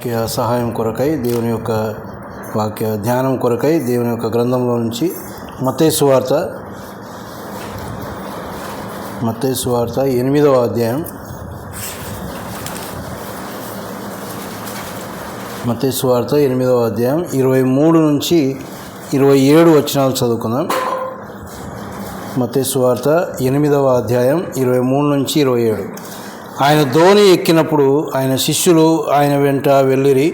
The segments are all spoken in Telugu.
వాక్య సహాయం కొరకై దేవుని యొక్క వాక్య ధ్యానం కొరకై దేవుని యొక్క గ్రంథంలో నుంచి మత్తయి సువార్త 8వ అధ్యాయం మత్తయి సువార్త 8వ అధ్యాయం 23 నుంచి 27 వచనాలు చదువుకుందాం. మత్తయి సువార్త 8వ అధ్యాయం 23 నుంచి 27. ఆయన దోణి ఎక్కినప్పుడు ఆయన శిష్యులు ఆయన వెంట వెళ్ళిరి.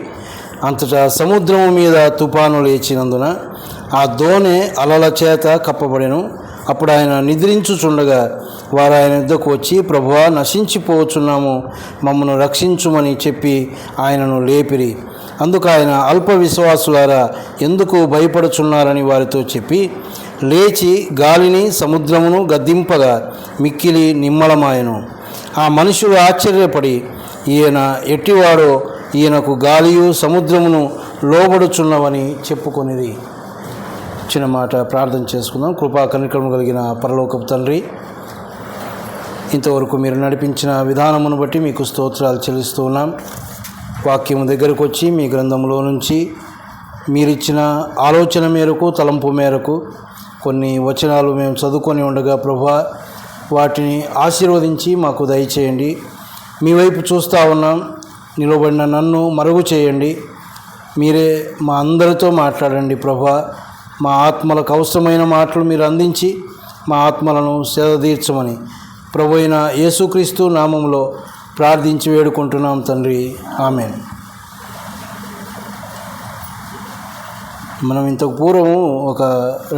అంతటా సముద్రము మీద తుఫాను లేచినందున ఆ దోణి అలల చేత కప్పబడెను. అప్పుడు ఆయన నిద్రించుచుండగా వారు ఆయన వద్దకు వచ్చి, ప్రభువా, నశించిపోవచ్చున్నాము, మమ్మను రక్షించుమని చెప్పి ఆయనను లేపిరి. అందుకు ఆయన, అల్ప విశ్వాసులారా, ఎందుకు భయపడుచున్నారని వారితో చెప్పి లేచి గాలిని సముద్రమును గద్దింపగా మిక్కిలి నిమ్మళమాయెను. ఆ మనుషులు ఆశ్చర్యపడి, ఈయన ఎట్టివాడో, ఈయనకు గాలియు సముద్రమును లోబడుచున్నవని చెప్పుకొనిది. చిన్న మాట ప్రార్థన చేసుకుందాం. కృపా కనికరము కలిగిన పరలోకపు తండ్రి, ఇంతవరకు మీరు నడిపించిన విధానమును బట్టి మీకు స్తోత్రాలు చెల్లిస్తూ ఉన్నాం. వాక్యము దగ్గరకు వచ్చి మీ గ్రంథంలో నుంచి మీరిచ్చిన ఆలోచన మేరకు, తలంపు మేరకు కొన్ని వచనాలు మేము చదువుకొని ఉండగా, ప్రభువా, వాటిని ఆశీర్వదించి మాకు దయచేయండి. మీ వైపు చూస్తూ ఉన్నాం. నిలబడిన నన్ను మరుగు చేయండి. మీరే మా అందరితో మాట్లాడండి ప్రభువా. మా ఆత్మలకు అవసరమైన మాటలు మీరు అందించి మా ఆత్మలను సేదతీర్చమని ప్రభు అయిన యేసుక్రీస్తు నామంలో ప్రార్థించి వేడుకుంటున్నాం తండ్రి, ఆమేన్. మనం ఇంతకు పూర్వము ఒక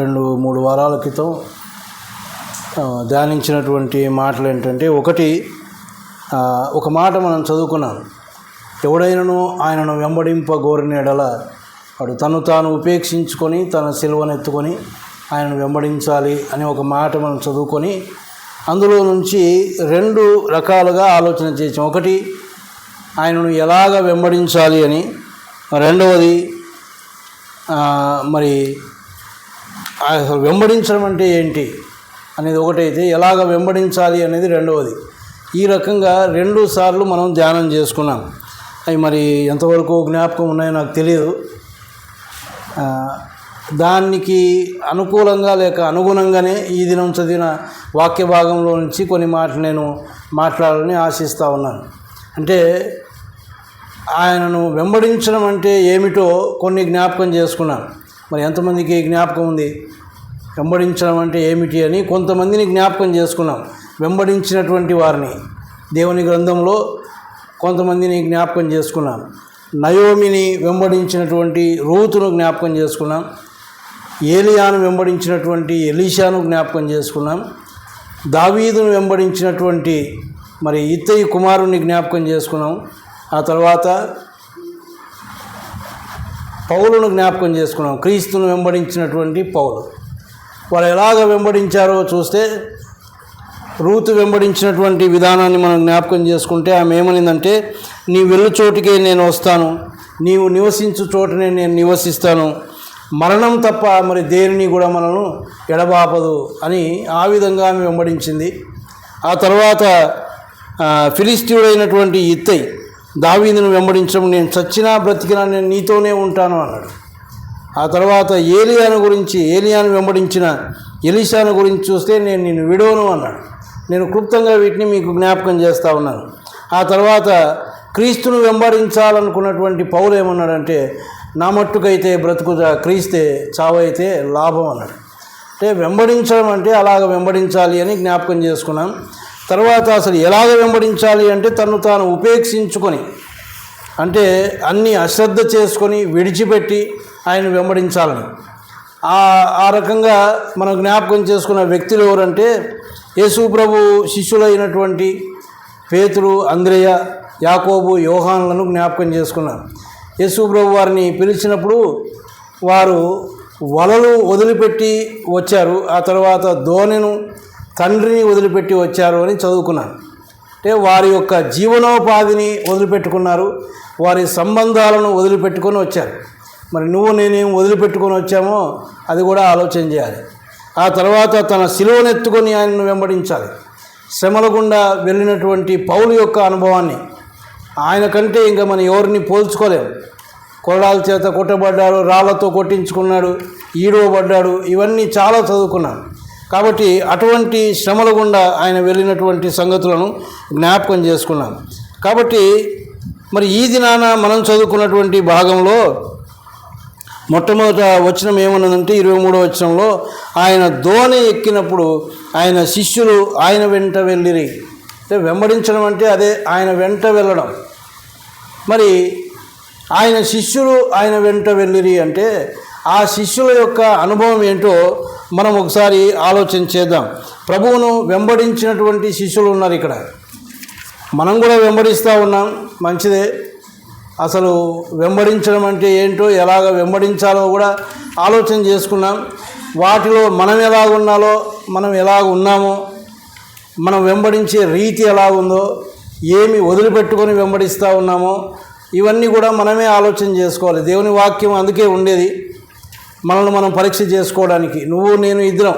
2-3 వారాల క్రితం ధ్యానించినటువంటి మాటలు ఏంటంటే, ఒక మాట మనం చదువుకున్నాం. ఎవడైనను ఆయనను వెంబడింపగోరిన ఎడల వాడు తను తాను ఉపేక్షించుకొని తన సిలువనెత్తుకొని ఆయనను వెంబడించాలి అని ఒక మాట మనం చదువుకొని, అందులో నుంచి 2 రకాలుగా ఆలోచన చేసాం. ఒకటి, ఆయనను ఎలాగ వెంబడించాలి అని. రెండవది, మరి అసలు వెంబడించడం అంటే ఏంటి అనేది ఒకటైతే, ఎలాగ వెంబడించాలి అనేది రెండవది. ఈ రకంగా 2 సార్లు మనం ధ్యానం చేసుకున్నాం. అవి మరి ఎంతవరకు జ్ఞాపకం ఉన్నాయో నాకు తెలియదు. దానికి అనుకూలంగా లేక అనుగుణంగానే ఈ దినం చదివిన వాక్య భాగంలో నుంచి కొన్ని మాటలు నేను మాట్లాడాలని ఆశిస్తూ ఉన్నాను. అంటే ఆయనను వెంబడించడం అంటే ఏమిటో కొన్ని జ్ఞాపకం చేసుకున్నాను. మరి ఎంతమందికి జ్ఞాపకం ఉంది వెంబడించడం అంటే ఏమిటి అని? కొంతమందిని జ్ఞాపకం చేసుకున్నాం, వెంబడించినటువంటి వారిని. దేవుని గ్రంథంలో కొంతమందిని జ్ఞాపకం చేసుకున్నాం. నయోమిని వెంబడించినటువంటి రూతును జ్ఞాపకం చేసుకున్నాం. ఏలియాను వెంబడించినటువంటి ఎలీషాను జ్ఞాపకం చేసుకున్నాం. దావీదును వెంబడించినటువంటి మరి ఇత్తయి కుమారుని జ్ఞాపకం చేసుకున్నాం. ఆ తర్వాత పౌలును జ్ఞాపకం చేసుకున్నాం. క్రీస్తును వెంబడించినటువంటి పౌలు. వాళ్ళు ఎలాగ వెంబడించారో చూస్తే, రూతు వెంబడించినటువంటి విధానాన్ని మనం జ్ఞాపకం చేసుకుంటే, ఆమె ఏమనిందంటే, నీ వెళ్ళు చోటుకే నేను వస్తాను, నీవు నివసించు చోటనే నేను నివసిస్తాను, మరణం తప్ప మరి దేనిని కూడా మనను ఎడబాపదు అని ఆ విధంగా ఆమె వెంబడించింది. ఆ తర్వాత ఫిలిష్తీయుడైనటువంటి ఇత్తయి దావీదును వెంబడించడం, నేను చచ్చినా బ్రతికినా నేను నీతోనే ఉంటాను అన్నాడు. ఆ తర్వాత ఏలియాను వెంబడించిన ఎలీషాను గురించి చూస్తే, నేను నిన్ను విడవను అన్నాడు. నేను క్లుప్తంగా వీటిని మీకు జ్ఞాపకం చేస్తూ ఉన్నాను. ఆ తర్వాత క్రీస్తును వెంబడించాలనుకున్నటువంటి పౌలు ఏమన్నాడంటే, నా మట్టుకైతే బ్రతుకుతా, క్రీస్తే చావైతే లాభం అన్నాడు. అంటే వెంబడించడం అంటే అలాగ వెంబడించాలి అని జ్ఞాపకం చేసుకున్నాం. తర్వాత అసలు ఎలాగ వెంబడించాలి అంటే, తను తాను ఉపేక్షించుకొని, అంటే అన్నీ అశ్రద్ధ చేసుకొని విడిచిపెట్టి ఆయన వెంబడించాలని. ఆ రకంగా మనం జ్ఞాపకం చేసుకున్న వ్యక్తులు ఎవరంటే, యేసు ప్రభు శిష్యులైనటువంటి పేతురు, అంద్రెయ, యాకోబు, యోహానులను జ్ఞాపకం చేసుకున్నాం. యేసు ప్రభు వారిని పిలిచినప్పుడు వారు వలలు వదిలిపెట్టి వచ్చారు. ఆ తర్వాత దోణిను, తండ్రిని వదిలిపెట్టి వచ్చారు అని చదువుకున్నాను. అంటే వారి యొక్క జీవనోపాధిని వదిలిపెట్టుకున్నారు, వారి సంబంధాలను వదిలిపెట్టుకొని వచ్చారు. మరి నువ్వు నేనేం వదిలిపెట్టుకొని వచ్చామో అది కూడా ఆలోచన చేయాలి. ఆ తర్వాత తన సిలువనెత్తుకొని ఆయనను వెంబడించాలి. శ్రమల గుండా వెళ్ళినటువంటి పౌలు యొక్క అనుభవాన్ని ఆయన కంటే ఇంకా మనం ఎవరిని పోల్చుకోలేము. కొరడాల చేత కొట్టబడ్డాడు, రాళ్లతో కొట్టించుకున్నాడు, ఈడవబడ్డాడు, ఇవన్నీ చాలా చదువుకున్నాం. కాబట్టి అటువంటి శ్రమల గుండా ఆయన వెళ్ళినటువంటి సంగతులను జ్ఞాపకం చేసుకున్నాం. కాబట్టి మరి ఈ దినాన మనం చదువుకున్నటువంటి భాగంలో మొట్టమొదట వచనం ఏమన్నదంటే 23వ వచనంలో ఆయన దోణి ఎక్కినప్పుడు ఆయన శిష్యులు ఆయన వెంట వెళ్ళిరి. అంటే వెంబడించడం అంటే అదే ఆయన వెంట వెళ్ళడం. మరి ఆయన శిష్యులు ఆయన వెంట వెళ్ళిరి అంటే ఆ శిష్యుల యొక్క అనుభవం ఏంటో మనం ఒకసారి ఆలోచన చేద్దాం. ప్రభువును వెంబడించినటువంటి శిష్యులు ఉన్నారు ఇక్కడ. మనం కూడా వెంబడిస్తూ ఉన్నాం, మంచిదే. అసలు వెంబడించడం అంటే ఏంటో, ఎలాగ వెంబడించాలో కూడా ఆలోచన చేసుకున్నాం. వాటిలో మనం ఎలాగ ఉన్నాలో, మనం ఎలాగ ఉన్నామో, మనం వెంబడించే రీతి ఎలాగుందో, ఏమి వదిలిపెట్టుకొని వెంబడిస్తూ ఉన్నామో, ఇవన్నీ కూడా మనమే ఆలోచన చేసుకోవాలి. దేవుని వాక్యం అందుకే ఉండేది, మనల్ని మనం పరీక్ష చేసుకోవడానికి. నువ్వు నేను ఇద్దరం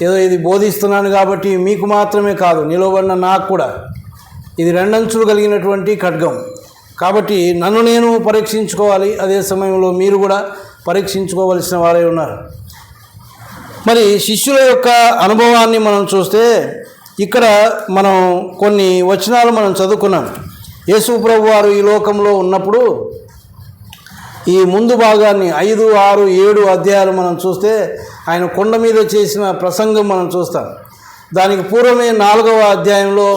ఏదో ఇది బోధిస్తున్నాను కాబట్టి మీకు మాత్రమే కాదు, నిలవబడిన నాకు కూడా ఇది రెండంచులు కలిగినటువంటి ఖడ్గం. కాబట్టి నన్ను నేను పరీక్షించుకోవాలి, అదే సమయంలో మీరు కూడా పరీక్షించుకోవలసిన వారే ఉన్నారు. మరి శిష్యుల యొక్క అనుభవాన్ని మనం చూస్తే ఇక్కడ మనం కొన్ని వచనాలు మనం చదువుకున్నాం. యేసు ప్రభు వారు ఈ లోకంలో ఉన్నప్పుడు ఈ ముందు భాగాన్ని 5, 6, 7 అధ్యాయాలు మనం చూస్తే ఆయన కొండ మీద చేసిన ప్రసంగం మనం చూస్తాం. దానికి పూర్వమే 4వ అధ్యాయంలో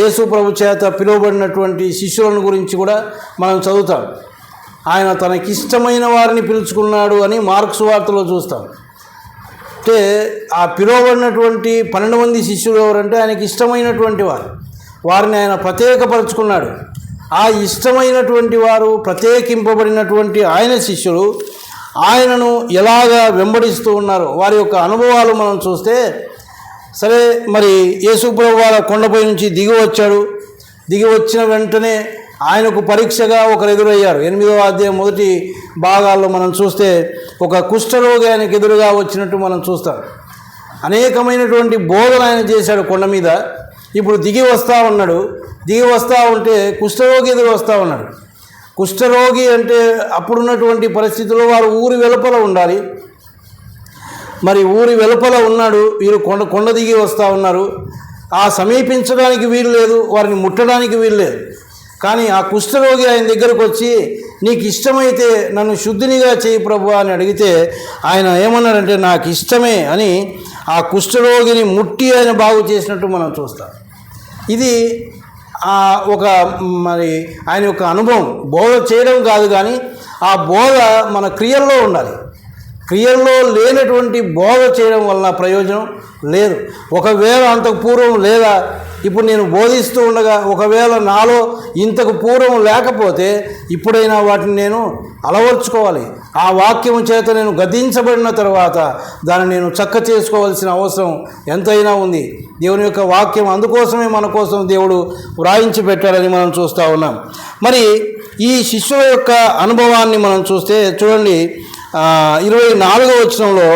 యేసు ప్రభు చేత పిలువబడినటువంటి శిష్యులను గురించి కూడా మనం చదువుతాం. ఆయన తనకిష్టమైన వారిని పిలుచుకున్నాడు అని మార్కు సువార్తలో చూస్తాం. అంటే ఆ పిలువబడినటువంటి 12 మంది శిష్యులు ఎవరంటే ఆయనకి ఇష్టమైనటువంటి వారు, వారిని ఆయన ప్రత్యేకపరుచుకున్నాడు. ఆ ఇష్టమైనటువంటి వారు, ప్రత్యేకింపబడినటువంటి ఆయన శిష్యులు ఆయనను ఎలాగా వెంబడిస్తూ ఉన్నారో వారి యొక్క అనుభవాలు మనం చూస్తే, సరే మరి యేసు ప్రభు వారు కొండపై నుంచి దిగి వచ్చాడు. దిగి వచ్చిన వెంటనే ఆయనకు పరీక్షగా ఒకరు ఎదురయ్యారు. 8వ అధ్యాయం మొదటి భాగాల్లో మనం చూస్తే ఒక కుష్ఠరోగి ఆయనకు ఎదురుగా వచ్చినట్టు మనం చూస్తాం. అనేకమైనటువంటి బోధలు ఆయన చేశాడు కొండ మీద. ఇప్పుడు దిగి వస్తూ ఉన్నాడు. దిగి వస్తూ ఉంటే కుష్ఠరోగి ఎదురు వస్తూ ఉన్నాడు. కుష్ఠరోగి అంటే అప్పుడున్నటువంటి పరిస్థితుల్లో వారు ఊరి వెలుపల ఉండాలి. మరి ఊరి వెలుపల ఉన్నాడు, వీరు కొండ దిగి వస్తూ ఉన్నారు. ఆ సమీపించడానికి వీలు లేదు, వారిని ముట్టడానికి వీలు లేదు. కానీ ఆ కుష్ఠరోగి ఆయన దగ్గరకు వచ్చి, నీకు ఇష్టమైతే నన్ను శుద్ధినిగా చేయి ప్రభు అని అడిగితే ఆయన ఏమన్నాడంటే నాకు ఇష్టమే అని ఆ కుష్ఠరోగిని ముట్టి ఆయన బాగు చేసినట్టు మనం చూస్తాం. ఇది ఒక మరి ఆయన యొక్క అనుభవం. బోధ చేయడం కాదు, కానీ ఆ బోధ మన క్రియల్లో ఉండాలి. క్రియల్లో లేనటువంటి బోధ చేయడం వలన ప్రయోజనం లేదు. ఒకవేళ అంతకు పూర్వం లేదా ఇప్పుడు నేను బోధిస్తూ ఉండగా ఒకవేళ నాలో ఇంతకు పూర్వం లేకపోతే ఇప్పుడైనా వాటిని నేను అలవర్చుకోవాలి. ఆ వాక్యము చేత నేను గద్దించబడిన తర్వాత దాన్ని నేను చక్క చేసుకోవాల్సిన అవసరం ఎంతైనా ఉంది. దేవుని యొక్క వాక్యం అందుకోసమే మన కోసం దేవుడు వ్రాయించి పెట్టాడని మనం చూస్తూ ఉన్నాం. మరి ఈ శిష్యుల యొక్క అనుభవాన్ని మనం చూస్తే చూడండి, 24వ వచనంలో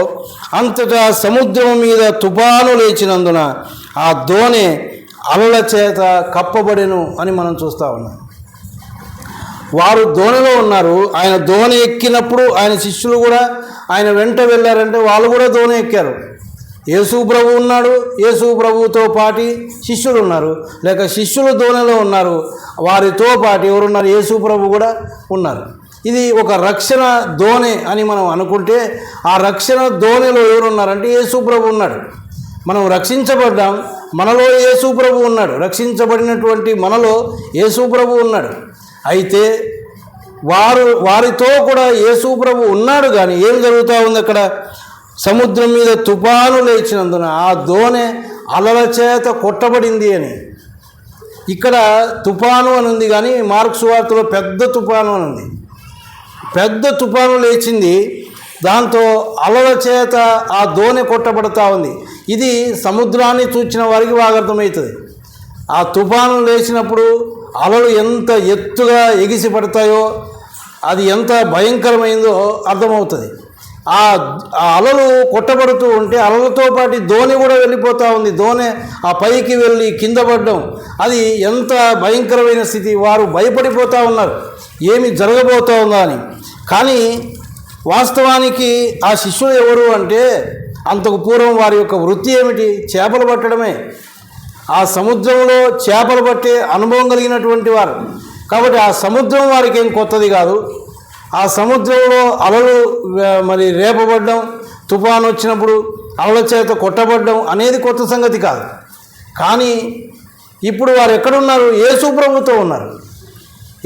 అంతటా సముద్రం మీద తుఫాను లేచినందున ఆ దోణి అలల చేత కప్పబడెను అని మనం చూస్తూ ఉన్నాం. వారు దోణిలో ఉన్నారు. ఆయన దోణి ఎక్కినప్పుడు ఆయన శిష్యులు కూడా ఆయన వెంట వెళ్ళారంటే వాళ్ళు కూడా దోణి ఎక్కారు. యేసు ప్రభు ఉన్నాడు, యేసు ప్రభుతో పాటి శిష్యులు ఉన్నారు. లేక శిష్యులు దోణిలో ఉన్నారు, వారితో పాటు ఎవరున్నారు? యేసు ప్రభు కూడా ఉన్నారు. ఇది ఒక రక్షణ దోణి అని మనం అనుకుంటే ఆ రక్షణ దోణిలో ఎవరున్నారంటే యేసు ప్రభు ఉన్నాడు. మనం రక్షించబడ్డాం, మనలో యేసు ప్రభు ఉన్నాడు. రక్షించబడినటువంటి మనలో యేసు ప్రభు ఉన్నాడు. అయితే వారితో కూడా యేసు ప్రభు ఉన్నాడు. కానీ ఏం జరుగుతూ ఉంది అక్కడ? సముద్రం మీద తుఫాను లేచినందున ఆ దోణి అలల చేత కొట్టబడింది అని. ఇక్కడ తుఫాను అని ఉంది, కానీ మార్కు సువార్తలో పెద్ద తుఫాను అని ఉంది. పెద్ద తుఫాను లేచింది, దాంతో అలల చేత ఆ దోణి కొట్టబడతా ఉంది. ఇది సముద్రాన్ని చూచిన వారికి బాగా అర్థమవుతుంది. ఆ తుఫాను లేచినప్పుడు అలలు ఎంత ఎత్తుగా ఎగిసి పడతాయో, అది ఎంత భయంకరమైందో అర్థమవుతుంది. ఆ అలలు కొట్టబడుతూ ఉంటే అలలతో పాటు దోణి కూడా వెళ్ళిపోతూ ఉంది. దోణి ఆ పైకి వెళ్ళి కింద పడడం, అది ఎంత భయంకరమైన స్థితి. వారు భయపడిపోతూ ఉన్నారు ఏమి జరగబోతూ ఉందా అని. కానీ వాస్తవానికి ఆ శిష్యులు ఎవరు అంటే, అంతకు పూర్వం వారి యొక్క వృత్తి ఏమిటి? చేపలు పట్టడమే. ఆ సముద్రంలో చేపలు పట్టే అనుభవం కలిగినటువంటి వారు కాబట్టి ఆ సముద్రం వారికి ఏం కొత్తది కాదు. ఆ సముద్రంలో అలలు మరి రేపబడ్డం, తుఫాను వచ్చినప్పుడు అలల చేత కొట్టబడ్డం అనేది కొత్త సంగతి కాదు. కానీ ఇప్పుడు వారు ఎక్కడున్నారు? యేసు ప్రభుతో ఉన్నారు.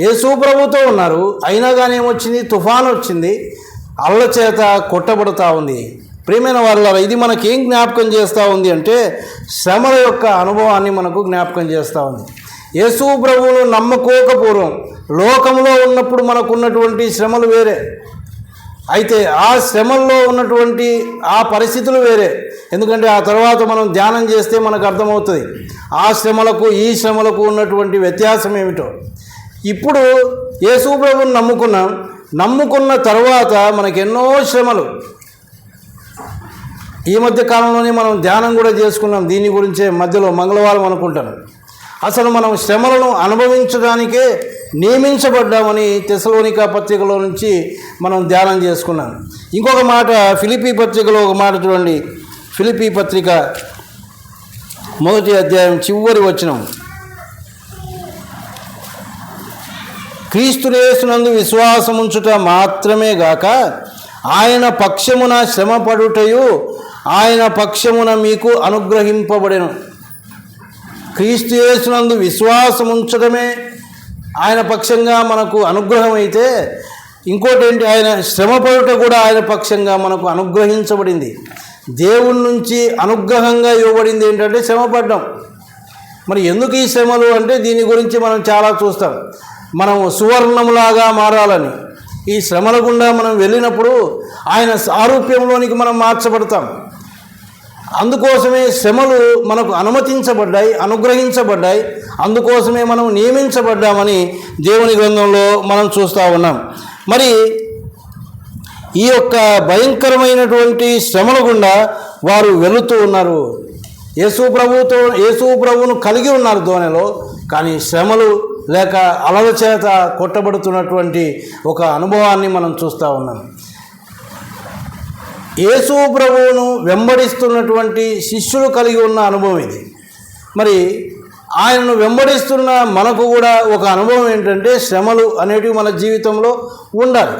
యేసు ప్రభుతో ఉన్నారు. అయినా కానీ ఏమొచ్చింది? తుఫాను వచ్చింది, అలల చేత కొట్టబడుతూ ఉంది. ప్రియమైన వారులారా, ఇది మనకేం జ్ఞాపకం చేస్తూ ఉంది అంటే శ్రమల యొక్క అనుభవాన్ని మనకు జ్ఞాపకం చేస్తూ ఉంది. యేసు ప్రభువును నమ్మకోకపూర్వం లోకంలో ఉన్నప్పుడు మనకున్నటువంటి శ్రమలు వేరే, అయితే ఆ శ్రమల్లో ఉన్నటువంటి ఆ పరిస్థితులు వేరే. ఎందుకంటే ఆ తర్వాత మనం ధ్యానం చేస్తే మనకు అర్థమవుతుంది ఆ శ్రమలకు ఈ శ్రమలకు ఉన్నటువంటి వ్యత్యాసం ఏమిటో. ఇప్పుడు యేసు ప్రభువును నమ్ముకున్న తర్వాత మనకెన్నో శ్రమలు. ఈ మధ్య కాలంలోనే మనం ధ్యానం కూడా చేసుకున్నాం దీని గురించే, మధ్యలో మంగళవారం అనుకుంటాను. అసలు మనం శ్రమలను అనుభవించడానికే నియమించబడ్డామని తెస్సలోనిక పత్రికలో నుంచి మనం ధ్యానం చేసుకున్నాం. ఇంకొక మాట ఫిలిప్పీ పత్రికలో ఒక మాట చూడండి. ఫిలిప్పీ పత్రిక 1వ అధ్యాయం చివరి వచనం. క్రీస్తుయేసునందు విశ్వాసముంచుట మాత్రమే గాక ఆయన పక్షమున శ్రమపడుటయు ఆయన పక్షమున మీకు అనుగ్రహింపబడెను. క్రీస్తుయేసునందు విశ్వాసముంచడమే ఆయన పక్షంగా మనకు అనుగ్రహం అయితే, ఇంకోటి ఏంటి? ఆయన శ్రమపడుట కూడా ఆయన పక్షంగా మనకు అనుగ్రహించబడింది. దేవుని నుంచి అనుగ్రహంగా ఇవ్వబడింది ఏంటంటే శ్రమపడ్డం. మరి ఎందుకు ఈ శ్రమలు అంటే దీని గురించి మనం చాలా చూస్తాం. మనం సువర్ణంలాగా మారాలని ఈ శ్రమల గుండా మనం వెళ్ళినప్పుడు ఆయన సారూప్యంలోనికి మనం మార్చబడతాం. అందుకోసమే శ్రమలు మనకు అనుమతించబడ్డాయి, అనుగ్రహించబడ్డాయి. అందుకోసమే మనం నియమించబడ్డామని దేవుని గ్రంథంలో మనం చూస్తూ ఉన్నాం. మరి ఈ యొక్క భయంకరమైనటువంటి శ్రమల గుండా వారు వెళుతూ ఉన్నారు. యేసు ప్రభువును కలిగి ఉన్నారు దోణిలో, కానీ శ్రమలు లేక అలల చేత కొట్టబడుతున్నటువంటి ఒక అనుభవాన్ని మనం చూస్తూ ఉన్నాం. యేసు ప్రభువును వెంబడిస్తున్నటువంటి శిష్యులు కలిగి ఉన్న అనుభవం ఇది. మరి ఆయనను వెంబడిస్తున్న మనకు కూడా ఒక అనుభవం ఏంటంటే శ్రమలు అనేటివి మన జీవితంలో ఉండాలి.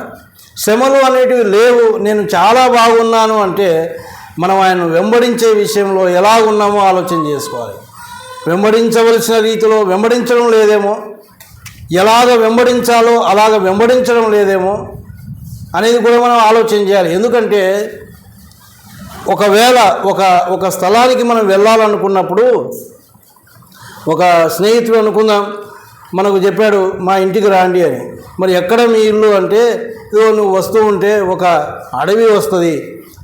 శ్రమలు అనేటివి లేవు, నేను చాలా బాగున్నాను అంటే మనం ఆయనను వెంబడించే విషయంలో ఎలా ఉన్నామో ఆలోచన చేసుకోవాలి. వెంబడించవలసిన రీతిలో వెంబడించడం లేదేమో, ఎలాగ వెంబడించాలో అలాగ వెంబడించడం లేదేమో అనేది కూడా మనం ఆలోచన చేయాలి. ఎందుకంటే ఒకవేళ ఒక స్థలానికి మనం వెళ్ళాలనుకున్నప్పుడు, ఒక స్నేహితుడు అనుకుందాం మనకు చెప్పాడు మా ఇంటికి రాండి అని. మరి ఎక్కడ మీ ఇల్లు అంటే, ఇదో నువ్వు వస్తూ ఉంటే ఒక అడవి వస్తుంది,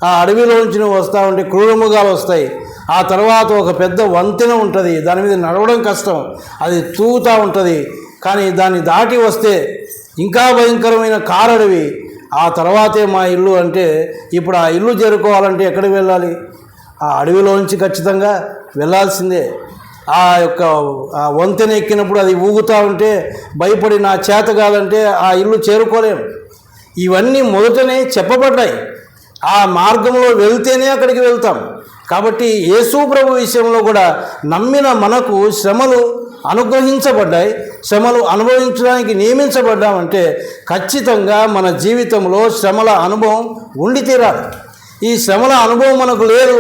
ఆ అడవిలోంచి నువ్వు వస్తూ ఉంటే క్రూరమృగాలు వస్తాయి, ఆ తర్వాత ఒక పెద్ద వంతెన ఉంటుంది, దాని మీద నడవడం కష్టం, అది తూగుతూ ఉంటుంది, కానీ దాన్ని దాటి వస్తే ఇంకా భయంకరమైన కారడవి, ఆ తర్వాతే మా ఇల్లు అంటే, ఇప్పుడు ఆ ఇల్లు చేరుకోవాలంటే ఎక్కడికి వెళ్ళాలి? ఆ అడవిలోంచి ఖచ్చితంగా వెళ్ళాల్సిందే. ఆ యొక్క వంతెన ఎక్కినప్పుడు అది ఊగుతూ ఉంటే భయపడి నా చేత కాదంటే ఆ ఇల్లు చేరుకోలేము. ఇవన్నీ మొదటనే చెప్పబడ్డాయి. ఆ మార్గంలో వెళ్తేనే అక్కడికి వెళ్తాం. కాబట్టి యేసు ప్రభు విషయంలో కూడా నమ్మిన మనకు శ్రమలు అనుగ్రహించబడ్డాయి, శ్రమలు అనుభవించడానికి నియమించబడ్డామంటే ఖచ్చితంగా మన జీవితంలో శ్రమల అనుభవం ఉండి తీరాలి. ఈ శ్రమల అనుభవం మనకు లేదు,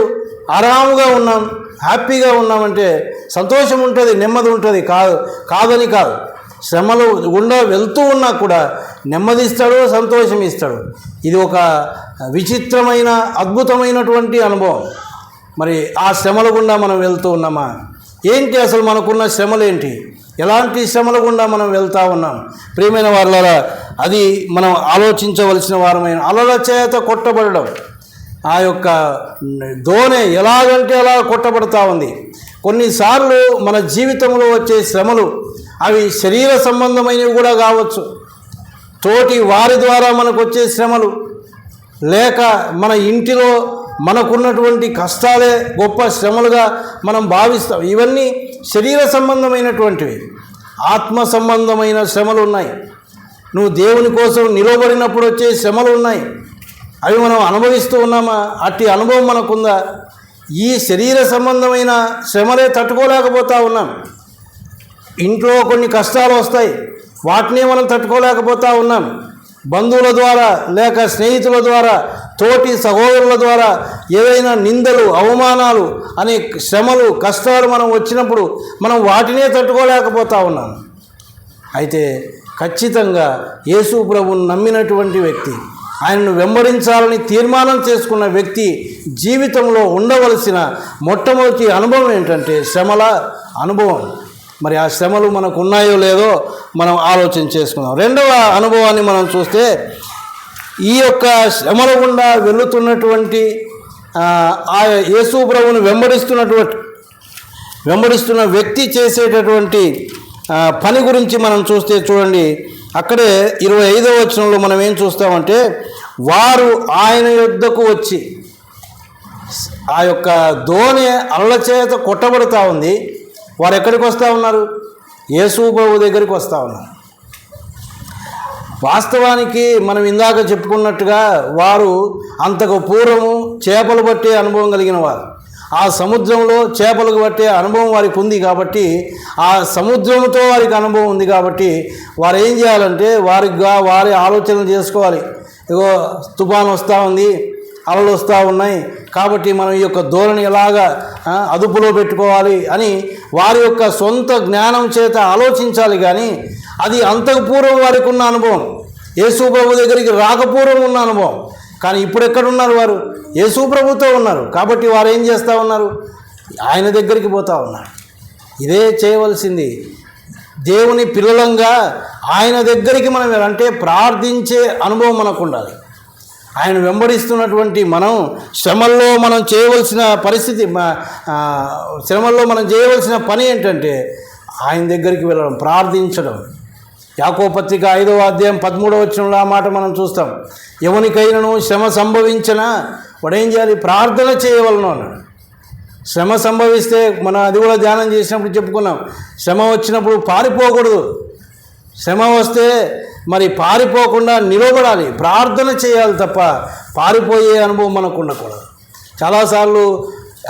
ఆరాముగా ఉన్నాం, హ్యాపీగా ఉన్నామంటే సంతోషం ఉంటుంది, నెమ్మది ఉంటుంది. కాదని కాదు, శ్రమలు గుండా వెళ్తూ ఉన్నా కూడా నెమ్మదిస్తాడు, సంతోషం ఇస్తాడు. ఇది ఒక విచిత్రమైన అద్భుతమైనటువంటి అనుభవం. మరి ఆ శ్రమల గుండా మనం వెళ్తూ ఉన్నామా? ఏంటి అసలు మనకున్న శ్రమలు ఏంటి? ఎలాంటి శ్రమల గుండా మనం వెళ్తూ ఉన్నాం? ప్రియమైన వారులారా, అది మనం ఆలోచించవలసిన వారమైన. అలల చేత కొట్టబడడం, ఆ యొక్క దోణి ఎలాగంటే అలా కొట్టబడతా ఉంది. కొన్నిసార్లు మన జీవితంలో వచ్చే శ్రమలు అవి శరీర సంబంధమైనవి కూడా కావచ్చు, తోటి వారి ద్వారా మనకు వచ్చే శ్రమలు, లేక మన ఇంటిలో మనకున్నటువంటి కష్టాలే గొప్ప శ్రమలుగా మనం భావిస్తాం. ఇవన్నీ శరీర సంబంధమైనటువంటివి. ఆత్మ సంబంధమైన శ్రమలు ఉన్నాయి. నువ్వు దేవుని కోసం నిలబడినప్పుడు వచ్చే శ్రమలు ఉన్నాయి. అవి మనం అనుభవిస్తూ ఉన్నామా? అట్టి అనుభవం మనకుందా? ఈ శరీర సంబంధమైన శ్రమలే తట్టుకోలేకపోతూ ఉన్నాం. ఇంట్లో కొన్ని కష్టాలు వస్తాయి, వాటినే మనం తట్టుకోలేకపోతూ ఉన్నాం. బంధువుల ద్వారా లేక స్నేహితుల ద్వారా, తోటి సహోదరుల ద్వారా ఏవైనా నిందలు, అవమానాలు అనే శ్రమలు, కష్టాలు మనం వచ్చినప్పుడు మనం వాటినే తట్టుకోలేకపోతూ ఉన్నాం. అయితే ఖచ్చితంగా యేసు ప్రభువును నమ్మినటువంటి వ్యక్తి, ఆయనను వెంబడించాలని తీర్మానం చేసుకున్న వ్యక్తి జీవితంలో ఉండవలసిన మొట్టమొదటి అనుభవం ఏంటంటే శ్రమల అనుభవం. మరి ఆ శ్రమలు మనకు ఉన్నాయో లేదో మనం ఆలోచన చేసుకుందాం. రెండవ అనుభవాన్ని మనం చూస్తే, ఈ యొక్క శ్రమల గుండా వెళుతున్నటువంటి ఆ యేసు ప్రభువును వెంబడిస్తున్న వ్యక్తి చేసేటటువంటి పని గురించి మనం చూస్తే చూడండి, అక్కడే 25వ వచనంలో మనం ఏం చూస్తామంటే, వారు ఆయన యొద్దకు వచ్చి, ఆ యొక్క దోణి అలల చేత కొట్టబడుతూ ఉంది. వారు ఎక్కడికి వస్తూ ఉన్నారు? యేసు ప్రభు దగ్గరికి వస్తూ ఉన్నారు. వాస్తవానికి మనం ఇందాక చెప్పుకున్నట్టుగా వారు అంతకు పూర్వము చేపలు పట్టే అనుభవం కలిగిన వారు. ఆ సముద్రంలో చేపలకు పట్టే అనుభవం వారికి ఉంది కాబట్టి, ఆ సముద్రంతో వారికి అనుభవం ఉంది కాబట్టి వారు ఏం చేయాలంటే వారి ఆలోచనలు చేసుకోవాలి. ఇగో తుఫాను వస్తూ ఉంది, అలలు వస్తూ ఉన్నాయి, కాబట్టి మనం ఈ యొక్క ధోరణి ఎలాగా అదుపులో పెట్టుకోవాలి అని వారి యొక్క సొంత జ్ఞానం చేత ఆలోచించాలి. కానీ అది అంతకు పూర్వం వారికి ఉన్న అనుభవం, యేసు ప్రభు దగ్గరికి రాకపూర్వం ఉన్న అనుభవం. కానీ ఇప్పుడు ఎక్కడున్నారు? వారు యేసు ప్రభుతో ఉన్నారు. కాబట్టి వారు ఏం చేస్తూ ఉన్నారు? ఆయన దగ్గరికి పోతూ ఉన్నారు. ఇదే చేయవలసింది. దేవుని పిల్లలంగా ఆయన దగ్గరికి మనం అంటే ప్రార్థించే అనుభవం మనకు ఉండాలి. ఆయన వెంబడిస్తున్నటువంటి మనం శ్రమల్లో మనం చేయవలసిన పరిస్థితి, శ్రమల్లో మనం చేయవలసిన పని ఏంటంటే ఆయన దగ్గరికి వెళ్ళడం, ప్రార్థించడం. యాకోబు పత్రిక 5వ అధ్యాయం 13వ వచనంలో ఆ మాట మనం చూస్తాం. ఎవనికైనాను శ్రమ సంభవించినా వాడు ఏం చేయాలి? ప్రార్థన చేయవలను అన్నాడు. శ్రమ సంభవిస్తే మనం అది కూడా ధ్యానం చేసినప్పుడు చెప్పుకున్నాం, శ్రమ వచ్చినప్పుడు పారిపోకూడదు. శ్రమ వస్తే మరి పారిపోకుండా నిలబడాలి, ప్రార్థన చేయాలి తప్ప పారిపోయే అనుభవం మనకు ఉండకూడదు. చాలాసార్లు